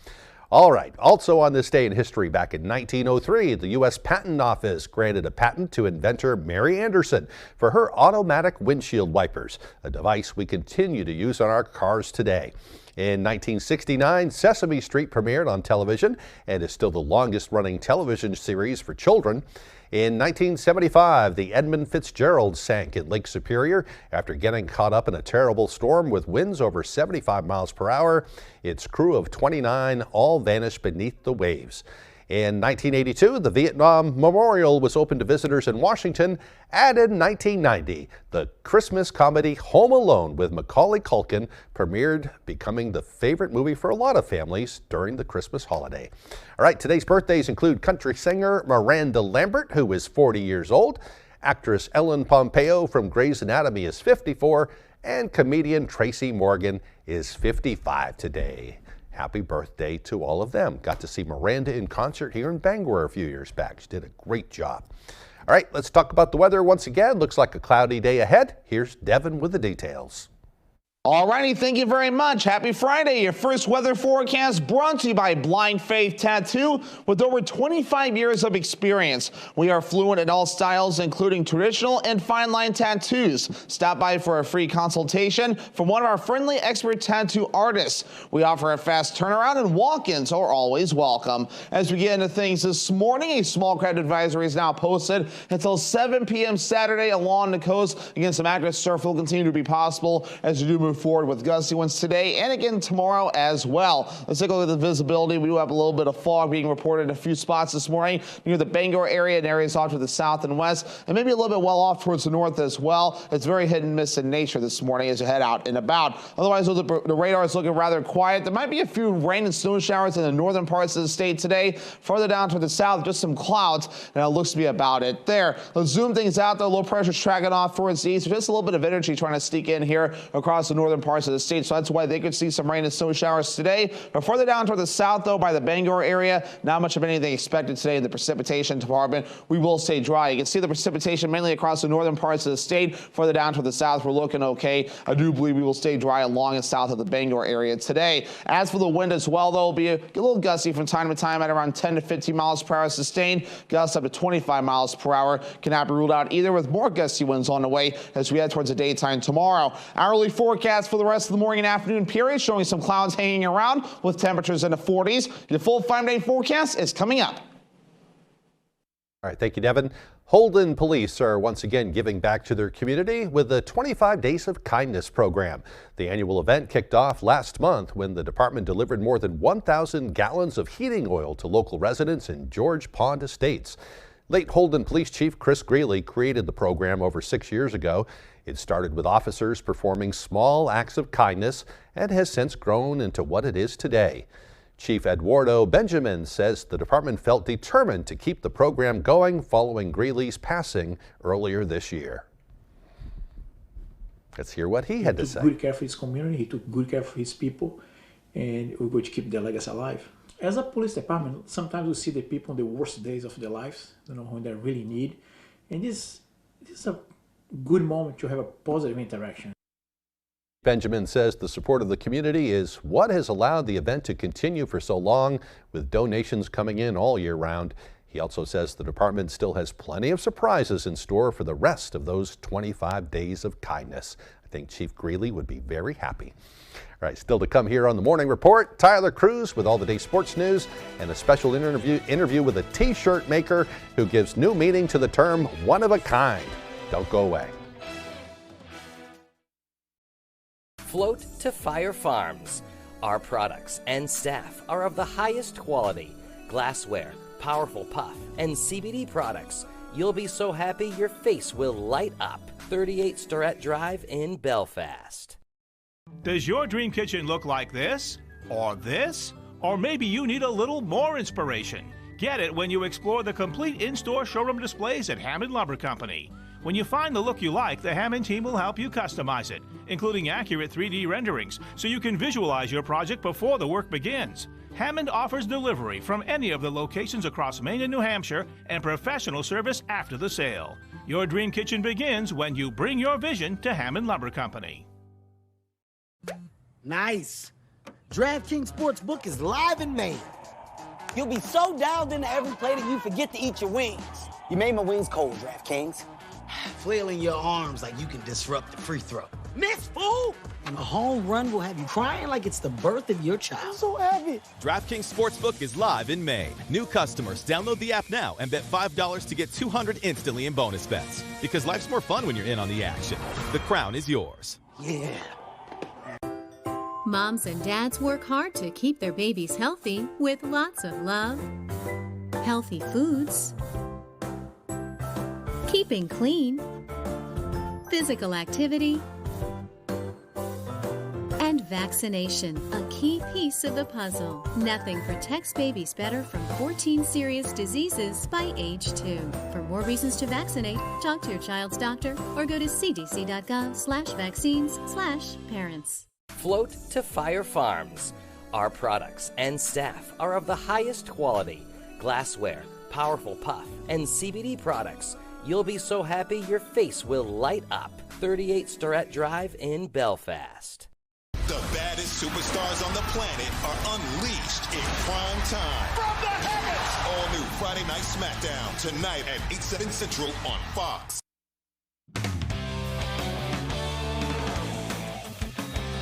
[SPEAKER 1] All right, also on this day in history, back in 1903, the U.S. Patent Office granted a patent to inventor Mary Anderson for her automatic windshield wipers, a device we continue to use on our cars today. In 1969, Sesame Street premiered on television and is still the longest-running television series for children. In 1975, the Edmund Fitzgerald sank in Lake Superior after getting caught up in a terrible storm with winds over 75 miles per hour. Its crew of 29 all vanished beneath the waves. In 1982, the Vietnam Memorial was open to visitors in Washington. And in 1990, the Christmas comedy Home Alone with Macaulay Culkin premiered, becoming the favorite movie for a lot of families during the Christmas holiday. All right, today's birthdays include country singer Miranda Lambert, who is 40 years old. Actress Ellen Pompeo from Grey's Anatomy is 54, and comedian Tracy Morgan is 55 today. Happy birthday to all of them. Got to see Miranda in concert here in Bangor a few years back. She did a great job. All right, let's talk about the weather once again. Looks like a cloudy day ahead. Here's Devin with the details.
[SPEAKER 2] Alrighty, thank you very much. Happy Friday. Your first weather forecast brought to you by Blind Faith Tattoo. With over 25 years of experience, we are fluent in all styles, including traditional and fine line tattoos. Stop by for a free consultation from one of our friendly expert tattoo artists. We offer a fast turnaround, and walk-ins are always welcome. As we get into things this morning, a small credit advisory is now posted until 7 p.m. Saturday along the coast. Again, some active surf will continue to be possible as we do move forward with gusty winds today and again tomorrow as well. Let's take a look at the visibility. We do have a little bit of fog being reported in a few spots this morning near the Bangor area and areas off to the south and west, and maybe a little bit well off towards the north as well. It's very hit and miss in nature this morning as you head out and about. Otherwise, the radar is looking rather quiet. There might be a few rain and snow showers in the northern parts of the state today. Further down toward the south, just some clouds, and it looks to be about it there. Let's zoom things out. The low pressure is tracking off towards the east. Just a little bit of energy trying to sneak in here across the northern parts of the state, so that's why they could see some rain and snow showers today. But further down toward the south, though, by the Bangor area, not much of anything expected today in the precipitation department. We will stay dry. You can see the precipitation mainly across the northern parts of the state. Further down toward the south, we're looking okay. I do believe we will stay dry along and south of the Bangor area today. As for the wind as well, though, it'll be a little gusty from time to time at around 10 to 15 miles per hour sustained. Gusts up to 25 miles per hour cannot be ruled out either, with more gusty winds on the way as we head towards the daytime tomorrow. Hourly forecast for the rest of the morning and afternoon period showing some clouds hanging around with temperatures in the 40s. The full 5-day forecast is coming up.
[SPEAKER 1] All right, thank you, Devin. Holden Police are once again giving back to their community with the 25 Days of Kindness program. The annual event kicked off last month when the department delivered more than 1,000 gallons of heating oil to local residents in George Pond Estates. Lake Holden Police Chief Chris Greeley created the program over 6 years ago. It started with officers performing small acts of kindness and has since grown into what it is today. Chief Eduardo Benjamin says the department felt determined to keep the program going following Greeley's passing earlier this year. Let's hear what he had to say.
[SPEAKER 9] He took good care of his community, he took good care of his people, and we're going to keep the legacy alive. As a police department, sometimes we see the people in the worst days of their lives, when they really need, and this is a good moment to have a positive interaction.
[SPEAKER 1] Benjamin says the support of the community is what has allowed the event to continue for so long, with donations coming in all year round. He also says the department still has plenty of surprises in store for the rest of those 25 days of kindness. I think Chief Greeley would be very happy. All right, still to come here on the Morning Report, Tyler Cruz with all the day sports news and a special interview with a T-shirt maker who gives new meaning to the term one of a kind. Don't go away.
[SPEAKER 10] Float to Fire Farms. Our products and staff are of the highest quality. Glassware, powerful puff, and CBD products. You'll be so happy your face will light up. 38 Storette Drive in Belfast.
[SPEAKER 16] Does your dream kitchen look like this? Or this? Or maybe you need a little more inspiration. Get it when you explore the complete in-store showroom displays at Hammond Lumber Company. When you find the look you like, the Hammond team will help you customize it, including accurate 3D renderings, so you can visualize your project before the work begins. Hammond offers delivery from any of the locations across Maine and New Hampshire and professional service after the sale. Your dream kitchen begins when you bring your vision to Hammond Lumber Company.
[SPEAKER 24] Nice. DraftKings Sportsbook is live in Maine. You'll be so dialed into every play that you forget to eat your wings. You made my wings cold, DraftKings. Flailing your arms like you can disrupt the free throw. Miss, fool! And a home run will have you crying like it's the birth of your child. I'm so happy.
[SPEAKER 25] DraftKings Sportsbook is live in Maine. New customers, download the app now and bet $5 to get $200 instantly in bonus bets. Because life's more fun when you're in on the action. The crown is yours.
[SPEAKER 24] Yeah.
[SPEAKER 26] Moms and dads work hard to keep their babies healthy with lots of love, healthy foods, keeping clean, physical activity, and vaccination, a key piece of the puzzle. Nothing protects babies better from 14 serious diseases by age 2. For more reasons to vaccinate, talk to your child's doctor or go to cdc.gov/vaccines/parents.
[SPEAKER 10] Float to Fire Farms. Our products and staff are of the highest quality. Glassware, powerful puff, and CBD products. You'll be so happy your face will light up. 38 Storette Drive in Belfast.
[SPEAKER 27] The baddest superstars on the planet are unleashed in prime time. From the heavens! All new Friday Night SmackDown tonight at 8/7 Central on Fox.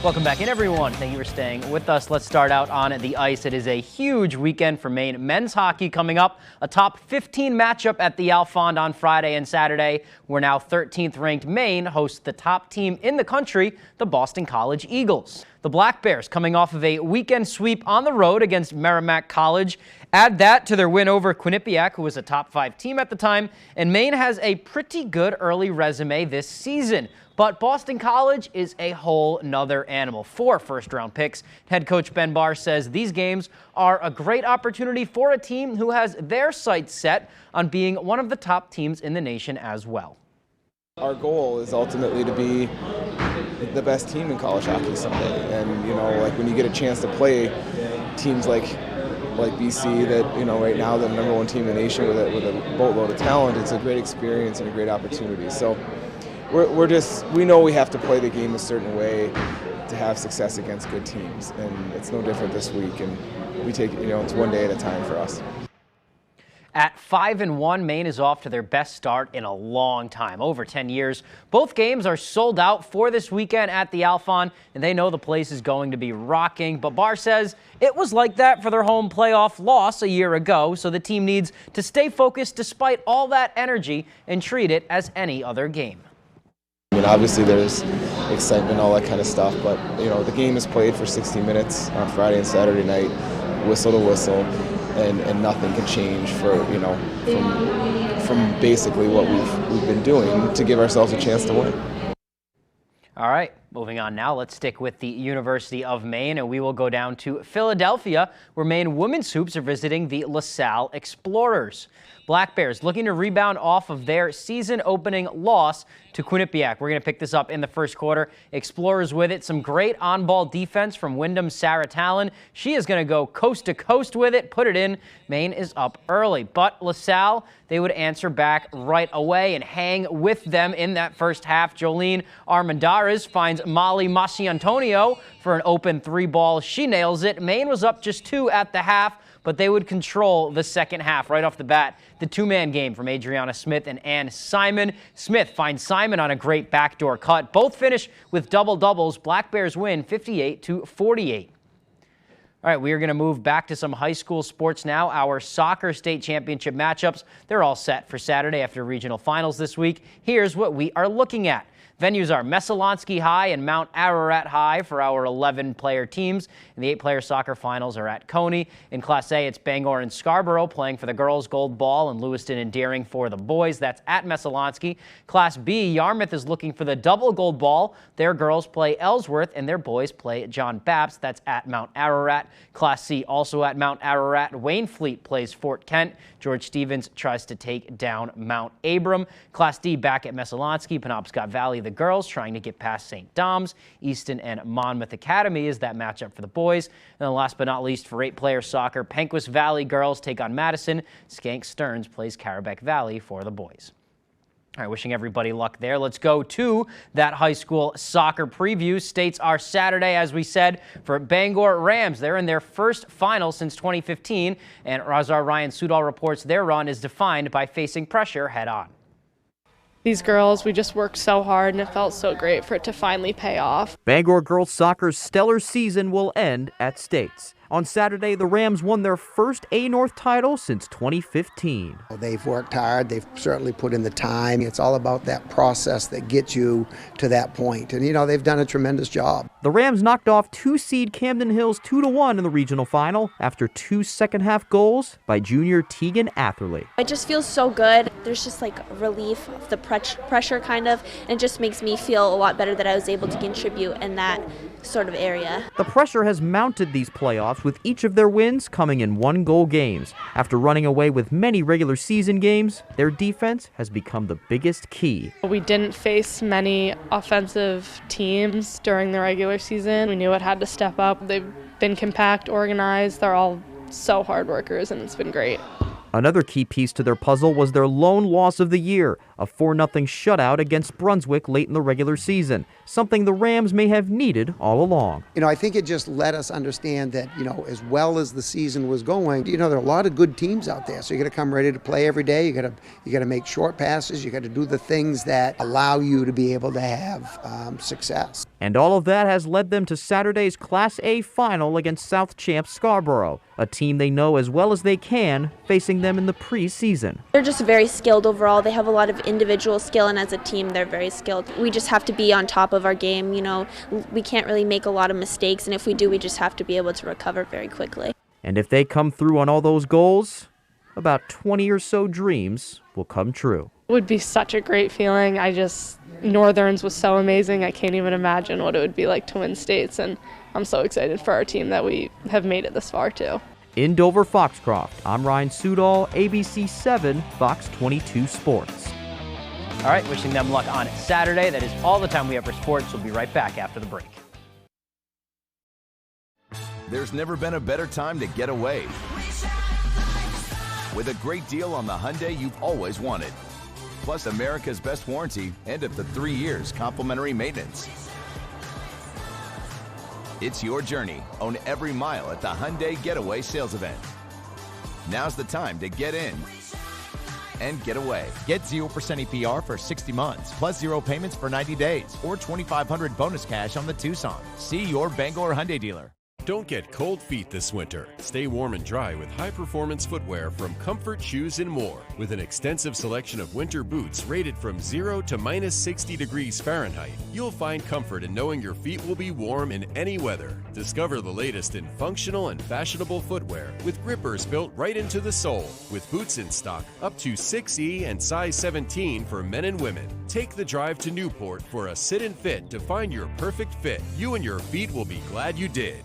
[SPEAKER 28] Welcome back in, everyone. Thank you for staying with us. Let's start out on the ice. It is a huge weekend for Maine men's hockey coming up. A top 15 matchup at the Alfond on Friday and Saturday, where now 13th ranked Maine hosts the top team in the country, the Boston College Eagles. The Black Bears coming off of a weekend sweep on the road against Merrimack College. Add that to their win over Quinnipiac, who was a top 5 team at the time, and Maine has a pretty good early resume this season. But Boston College is a whole nother animal. 4 first-round picks. Head coach Ben Barr says these games are a great opportunity for a team who has their sights set on being one of the top teams in the nation as well.
[SPEAKER 29] Our goal is ultimately to be the best team in college hockey someday. And, like when you get a chance to play teams like BC that, right now the #1 team in the nation with a boatload of talent, it's a great experience and a great opportunity. So we know we have to play the game a certain way to have success against good teams, and it's no different this week, and we take it, it's one day at a time for us.
[SPEAKER 28] At 5-1, Maine is off to their best start in a long time, over 10 years. Both games are sold out for this weekend at the Alfond, and they know the place is going to be rocking. But Barr says it was like that for their home playoff loss a year ago, so the team needs to stay focused despite all that energy and treat it as any other game.
[SPEAKER 29] I mean, obviously there's excitement, all that kind of stuff, but the game is played for 60 minutes on Friday and Saturday night, whistle to whistle, and nothing can change from from basically what we've been doing to give ourselves a chance to win.
[SPEAKER 28] All right, moving on now. Let's stick with the University of Maine, and we will go down to Philadelphia, where Maine women's hoops are visiting the LaSalle Explorers. Black Bears looking to rebound off of their season-opening loss to Quinnipiac. We're going to pick this up in the first quarter. Explorers with it. Some great on-ball defense from Wyndham's Sarah Talon. She is going to go coast-to-coast with it, put it in. Maine is up early. But LaSalle, they would answer back right away and hang with them in that first half. Jolene Armendariz finds Molly Masciantonio for an open 3-ball. She nails it. Maine was up just 2 at the half, but they would control the second half right off the bat. The two-man game from Adriana Smith and Ann Simon. Smith finds Simon on a great backdoor cut. Both finish with double-doubles. Black Bears win 58-48. All right, we are going to move back to some high school sports now. Our soccer state championship matchups, they're all set for Saturday after regional finals this week. Here's what we are looking at. Venues are Messalonsky High and Mount Ararat High for our 11-player teams. And the 8-player soccer finals are at Coney. In Class A, it's Bangor and Scarborough playing for the girls' gold ball and Lewiston and Deering for the boys. That's at Messalonsky. Class B, Yarmouth is looking for the double gold ball. Their girls play Ellsworth and their boys play John Bapst. That's at Mount Ararat. Class C, also at Mount Ararat. Waynfleet plays Fort Kent. George Stevens tries to take down Mount Abram. Class D, back at Messalonsky. Penobscot Valley, the girls trying to get past St. Dom's. Easton and Monmouth Academy is that matchup for the boys. And then last but not least, for 8-player soccer, Penquist Valley girls take on Madison. Skank Stearns plays Carabec Valley for the boys. All right, wishing everybody luck there. Let's go to that high school soccer preview. States are Saturday, as we said, for Bangor Rams. They're in their first final since 2015, and as our Ryan Sudol reports, their run is defined by facing pressure head-on.
[SPEAKER 4] These girls, we just worked so hard, and it felt so great for it to finally pay off.
[SPEAKER 5] Bangor girls soccer's stellar season will end at States. On Saturday, the Rams won their first A-North title since 2015.
[SPEAKER 11] They've worked hard. They've certainly put in the time. It's all about that process that gets you to that point. And, they've done a tremendous job.
[SPEAKER 5] The Rams knocked off 2-seed Camden Hills 2-1 in the regional final after 2 second-half goals by junior Tegan Atherley.
[SPEAKER 12] It just feels so good. There's just like relief of the pressure kind of, and it just makes me feel a lot better that I was able to contribute in that sort of area.
[SPEAKER 5] The pressure has mounted these playoffs, with each of their wins coming in 1-goal games. After running away with many regular season games, their defense has become the biggest key.
[SPEAKER 4] We didn't face many offensive teams during the regular season. We knew it had to step up. They've been compact, organized. They're all so hard workers, and it's been great.
[SPEAKER 5] Another key piece to their puzzle was their lone loss of the year, a 4-0 shutout against Brunswick late in the regular season, something the Rams may have needed all along.
[SPEAKER 11] I think it just let us understand that, as well as the season was going, there are a lot of good teams out there. So you got to come ready to play every day. You got to make short passes. You got to do the things that allow you to be able to have success.
[SPEAKER 5] And all of that has led them to Saturday's Class A final against South Champs Scarborough, a team they know as well as they can, facing them in the preseason.
[SPEAKER 12] They're just very skilled overall. They have a lot of individual skill, and as a team, they're very skilled. We just have to be on top of our game. We can't really make a lot of mistakes, and if we do, we just have to be able to recover very quickly.
[SPEAKER 5] And if they come through on all those goals, about 20 or so dreams will come true.
[SPEAKER 4] It would be such a great feeling. Northerns was so amazing. I can't even imagine what it would be like to win States, and I'm so excited for our team that we have made it this far too.
[SPEAKER 5] In Dover, Foxcroft, I'm Ryan Sudol, ABC 7, Fox 22 Sports.
[SPEAKER 28] All right, wishing them luck on Saturday. That is all the time we have for sports. We'll be right back after the break.
[SPEAKER 13] There's never been a better time to get away with a great deal on the Hyundai you've always wanted. Plus America's best warranty and up to 3 years complimentary maintenance. It's your journey. Own every mile at the Hyundai Getaway Sales Event. Now's the time to get in and get away.
[SPEAKER 14] Get 0% APR for 60 months, plus 0 payments for 90 days, or $2,500 bonus cash on the Tucson. See your Bangor Hyundai dealer.
[SPEAKER 3] Don't get cold feet this winter. Stay warm and dry with high-performance footwear from Comfort Shoes and More. With an extensive selection of winter boots rated from 0 to minus 60 degrees Fahrenheit, you'll find comfort in knowing your feet will be warm in any weather. Discover the latest in functional and fashionable footwear with grippers built right into the sole. With boots in stock up to 6E and size 17 for men and women. Take the drive to Newport for a sit and fit to find your perfect fit. You and your feet will be glad you did.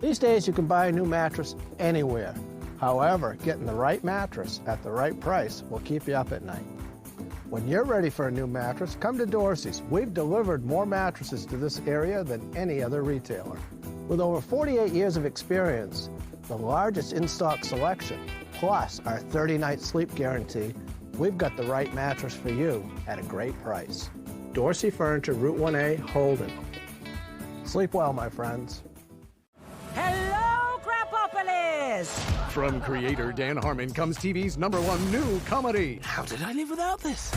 [SPEAKER 6] These days you can buy a new mattress anywhere. However, getting the right mattress at the right price will keep you up at night. When you're ready for a new mattress, come to Dorsey's. We've delivered more mattresses to this area than any other retailer. With over 48 years of experience, the largest in-stock selection, plus our 30-night sleep guarantee, we've got the right mattress for you at a great price. Dorsey Furniture, Route 1A, Holden. Sleep well, my friends.
[SPEAKER 7] Hello, Crapopolis!
[SPEAKER 15] From creator Dan Harmon comes TV's #1 new comedy.
[SPEAKER 7] How did I live without this?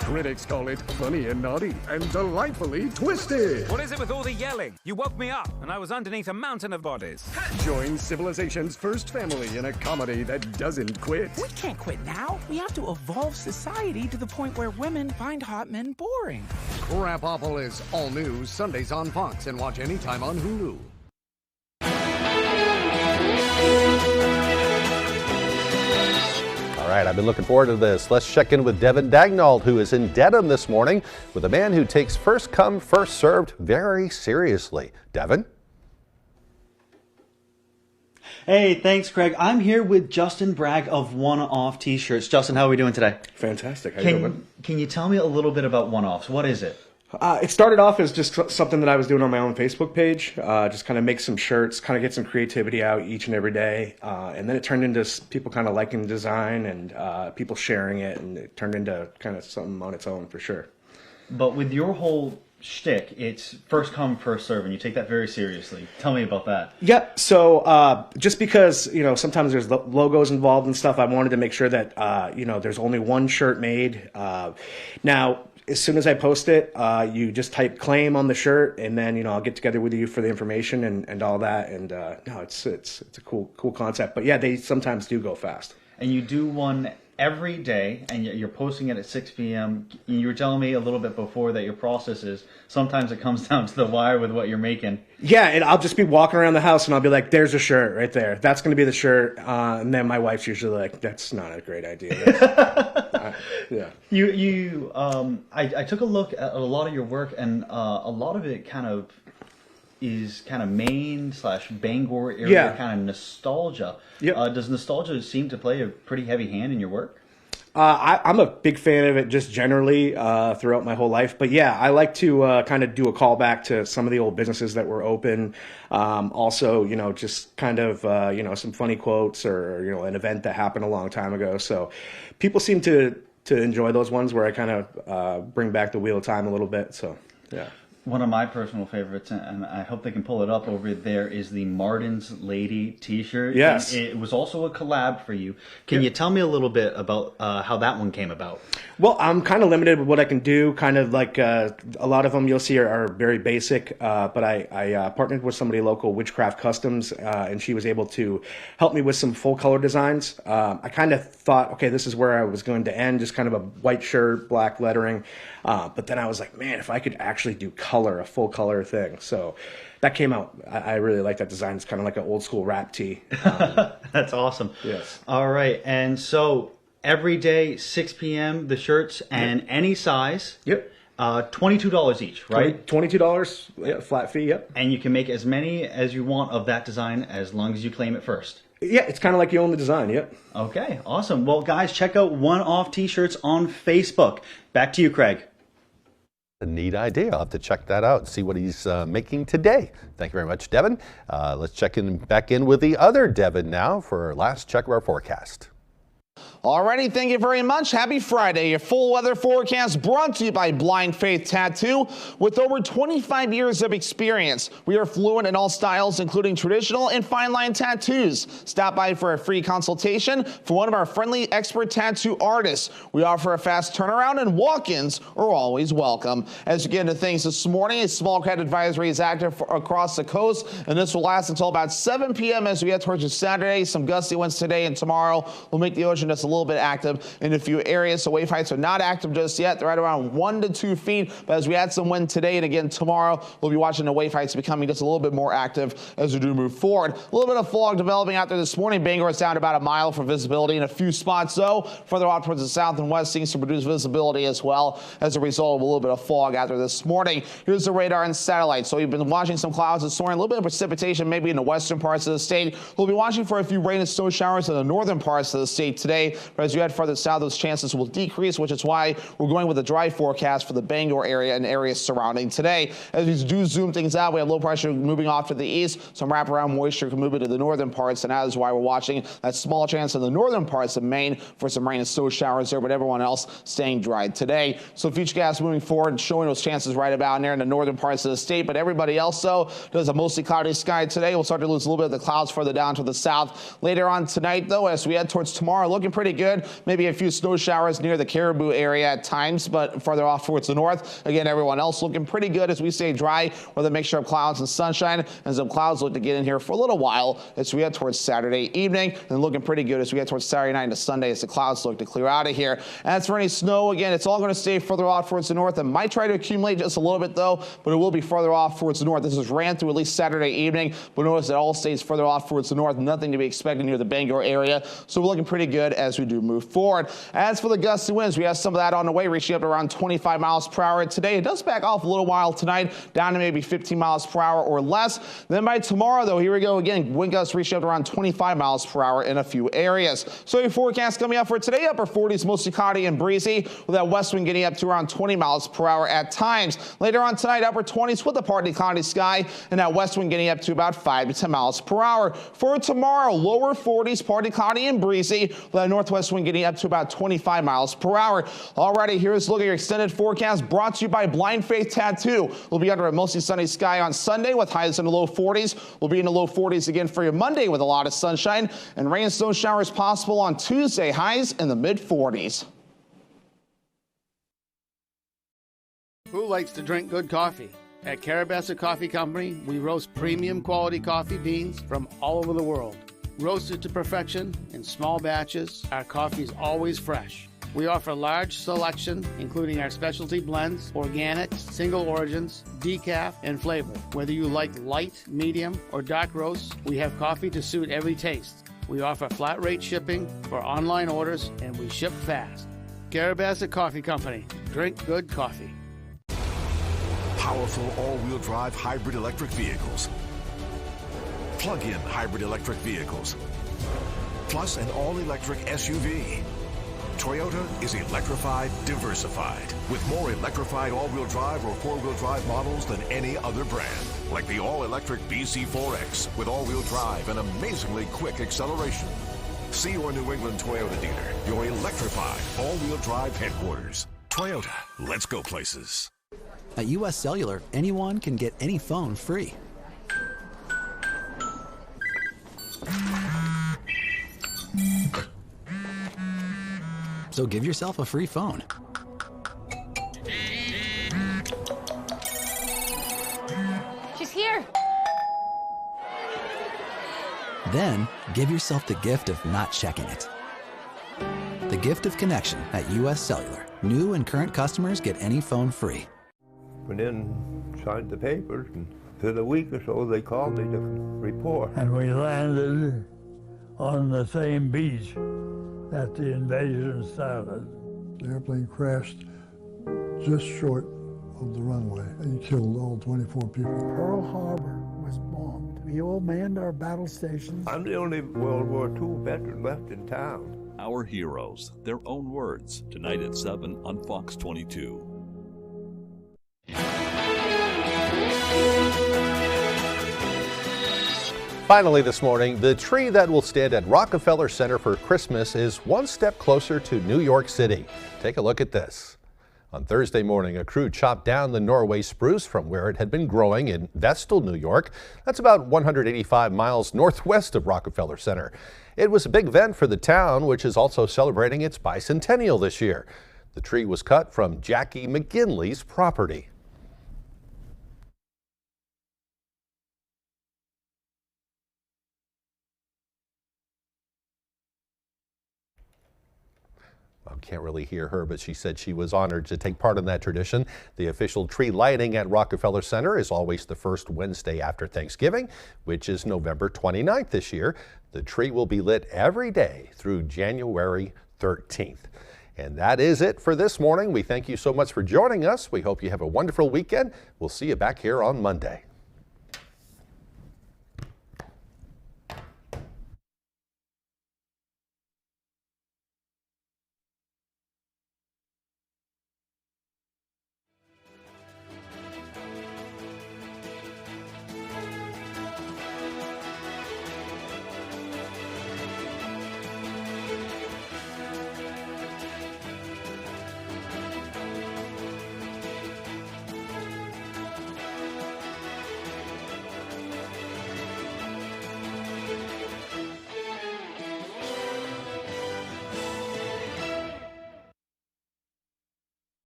[SPEAKER 15] Critics call it funny and naughty and delightfully twisted.
[SPEAKER 17] What is it with all the yelling? You woke me up and I was underneath a mountain of bodies.
[SPEAKER 15] Join civilization's first family in a comedy that doesn't quit.
[SPEAKER 7] We can't quit now. We have to evolve society to the point where women find hot men boring.
[SPEAKER 15] Crapopolis, all new Sundays on Fox and watch anytime on Hulu.
[SPEAKER 1] All right, I've been looking forward to this. Let's check in with Devin Dagnall, who is in Dedham this morning with a man who takes first come, first served very seriously. Devin?
[SPEAKER 18] Hey, thanks, Craig. I'm here with Justin Bragg of One Off T-Shirts. Justin, how are we doing today?
[SPEAKER 19] Fantastic. How you doing?
[SPEAKER 18] Can you tell me a little bit about One Offs? What is it?
[SPEAKER 19] It started off as just something that I was doing on my own Facebook page, just kind of make some shirts, kind of get some creativity out each and every day. And then it turned into people kind of liking the design and people sharing it, and it turned into kind of something on its own for sure.
[SPEAKER 18] But with your whole shtick, it's first come, first serve, and you take that very seriously. Tell me about that.
[SPEAKER 19] Yep. So just because, sometimes there's logos involved and stuff, I wanted to make sure that, there's only one shirt made. Now, as soon as I post it, you just type claim on the shirt, and then I'll get together with you for the information and all that. And no, it's a cool concept. But yeah, they sometimes do go fast.
[SPEAKER 18] And you do one every day, and you're posting it at 6 p.m. You were telling me a little bit before that your process is sometimes it comes down to the wire with what you're making.
[SPEAKER 19] Yeah, and I'll just be walking around the house, and I'll be like, "There's a shirt right there. That's going to be the shirt." And then my wife's usually like, "That's not a great idea."
[SPEAKER 18] Yeah. I took a look at a lot of your work, and a lot of it is Maine/Bangor area kind of nostalgia. Yep. Does nostalgia seem to play a pretty heavy hand in your work?
[SPEAKER 19] I'm a big fan of it just generally throughout my whole life. But yeah, I like to kind of do a callback to some of the old businesses that were open. Also, just kind of, some funny quotes or, an event that happened a long time ago. So people seem to enjoy those ones where I kind of bring back the wheel of time a little bit. So, yeah.
[SPEAKER 18] One of my personal favorites, and I hope they can pull it up over there, is the Martin's Lady T-shirt.
[SPEAKER 19] Yes.
[SPEAKER 18] And it was also a collab for you. Can you tell me a little bit about how that one came about?
[SPEAKER 19] Well, I'm kind of limited with what I can do. Kind of like a lot of them you'll see are very basic. But I partnered with somebody local, Witchcraft Customs, and she was able to help me with some full color designs. I kind of thought, okay, this is where I was going to end, just kind of a white shirt, black lettering. But then I was like, man, if I could actually do color, a full color thing. So that came out. I really like that design. It's kind of like an old school rap tee.
[SPEAKER 18] That's awesome.
[SPEAKER 19] Yes.
[SPEAKER 18] All right. And so every day, 6 p.m., the shirts and any size.
[SPEAKER 19] Yep.
[SPEAKER 18] $22 each, right?
[SPEAKER 19] $22, yeah, flat fee, yep.
[SPEAKER 18] And you can make as many as you want of that design as long as you claim it first.
[SPEAKER 19] Yeah, it's kind of like you own the design, yep.
[SPEAKER 18] Okay, awesome. Well, guys, check out One Off T-Shirts on Facebook. Back to you, Craig.
[SPEAKER 1] A neat idea. I'll have to check that out and see what he's making today. Thank you very much, Devin. Let's check back in with the other Devin now for our last check of our forecast.
[SPEAKER 2] Alrighty, thank you very much. Happy Friday. Your full weather forecast brought to you by Blind Faith Tattoo. With over 25 years of experience, we are fluent in all styles, including traditional and fine line tattoos. Stop by for a free consultation for one of our friendly expert tattoo artists. We offer a fast turnaround, and walk-ins are always welcome. As we get into things this morning, a small credit advisory is active across the coast, and this will last until about 7 p.m. as we get towards Saturday. Some gusty winds today and tomorrow will make the ocean just a little bit active in a few areas. So wave heights are not active just yet. They're right around 1 to 2 feet. But as we add some wind today and again tomorrow, we'll be watching the wave heights becoming just a little bit more active as we do move forward. A little bit of fog developing out there this morning. Bangor is down to about a mile for visibility in a few spots, though. Further off towards the south and west seems to produce visibility as well as a result of a little bit of fog out there this morning. Here's the radar and satellite. So we've been watching some clouds this morning, a little bit of precipitation maybe in the western parts of the state. We'll be watching for a few rain and snow showers in the northern parts of the state today. But as you head further south, those chances will decrease, which is why we're going with a dry forecast for the Bangor area and areas surrounding today. As we do zoom things out, we have low pressure moving off to the east. Some wraparound moisture can move into the northern parts, and that is why we're watching that small chance in the northern parts of Maine for some rain and snow showers there, but everyone else staying dry today. So Futurecast moving forward and showing those chances right about there in the northern parts of the state, but everybody else, though, does a mostly cloudy sky today. We'll start to lose a little bit of the clouds further down to the south later on tonight, though, as we head towards tomorrow. Looking pretty good. Maybe a few snow showers near the Caribou area at times, but further off towards the north, again, everyone else looking pretty good as we stay dry with a mixture of clouds and sunshine, and some clouds look to get in here for a little while as we head towards Saturday evening, and looking pretty good as we head towards Saturday night into Sunday as the clouds look to clear out of here. As for any snow, again, it's all going to stay further off towards the north and might try to accumulate just a little bit, though, but it will be further off towards the north. This is ran through at least Saturday evening, but notice it all stays further off towards the north. Nothing to be expected near the Bangor area, so we're looking pretty good as we do move forward. As for the gusty winds, we have some of that on the way, reaching up to around 25 miles per hour today. It does back off a little while tonight, down to maybe 15 miles per hour or less. Then by tomorrow, though, here we go again. Wind gusts reaching up to around 25 miles per hour in a few areas. So your forecast coming up for today, upper 40s, mostly cloudy and breezy, with that west wind getting up to around 20 miles per hour at times. Later on tonight, upper 20s with a partly cloudy sky, and that west wind getting up to about 5 to 10 miles per hour. For tomorrow, lower 40s, partly cloudy and breezy, with that northwest wind getting up to about 25 miles per hour. Alrighty, here's a look at your extended forecast brought to you by Blind Faith Tattoo. We'll be under a mostly sunny sky on Sunday with highs in the low 40s. We'll be in the low 40s again for your Monday with a lot of sunshine, and rain and snow showers possible on Tuesday, highs in the mid 40s.
[SPEAKER 6] Who likes to drink good coffee? At Carabassa Coffee Company, we roast premium quality coffee beans from all over the world. Roasted to perfection in small batches, our coffee is always fresh. We offer a large selection, including our specialty blends, organics, single origins, decaf, and flavor. Whether you like light, medium, or dark roasts, we have coffee to suit every taste. We offer flat rate shipping for online orders, and we ship fast. Carabassa Coffee Company. Drink good coffee.
[SPEAKER 8] Powerful all-wheel drive hybrid electric vehicles. Plug-in hybrid electric vehicles. Plus an all-electric SUV. Toyota is electrified, diversified, with more electrified all-wheel drive or four-wheel drive models than any other brand. Like the all-electric BC4X with all-wheel drive and amazingly quick acceleration. See your New England Toyota dealer, your electrified all-wheel drive headquarters. Toyota, let's go places.
[SPEAKER 9] At US Cellular, anyone can get any phone free. So give yourself a free phone.
[SPEAKER 16] She's here.
[SPEAKER 9] Then give yourself the gift of not checking it. The gift of connection at US Cellular. New and current customers get any phone free.
[SPEAKER 20] Went in, signed the papers, and within a week or so they called me to report.
[SPEAKER 21] And we landed on the same beach that the invasion started.
[SPEAKER 22] The airplane crashed just short of the runway and killed all 24 people.
[SPEAKER 23] Pearl Harbor was bombed. We all manned our battle stations.
[SPEAKER 20] I'm the only World War II veteran left in town.
[SPEAKER 25] Our heroes, their own words, tonight at 7 on Fox 22.
[SPEAKER 1] Finally this morning, the tree that will stand at Rockefeller Center for Christmas is one step closer to New York City. Take a look at this. On Thursday morning, a crew chopped down the Norway spruce from where it had been growing in Vestal, New York. That's about 185 miles northwest of Rockefeller Center. It was a big event for the town, which is also celebrating its bicentennial this year. The tree was cut from Jackie McGinley's property. Can't really hear her, but she said she was honored to take part in that tradition. The official tree lighting at Rockefeller Center is always the first Wednesday after Thanksgiving, which is November 29th this year. The tree will be lit every day through January 13th. And that is it for this morning. We thank you so much for joining us. We hope you have a wonderful weekend. We'll see you back here on Monday.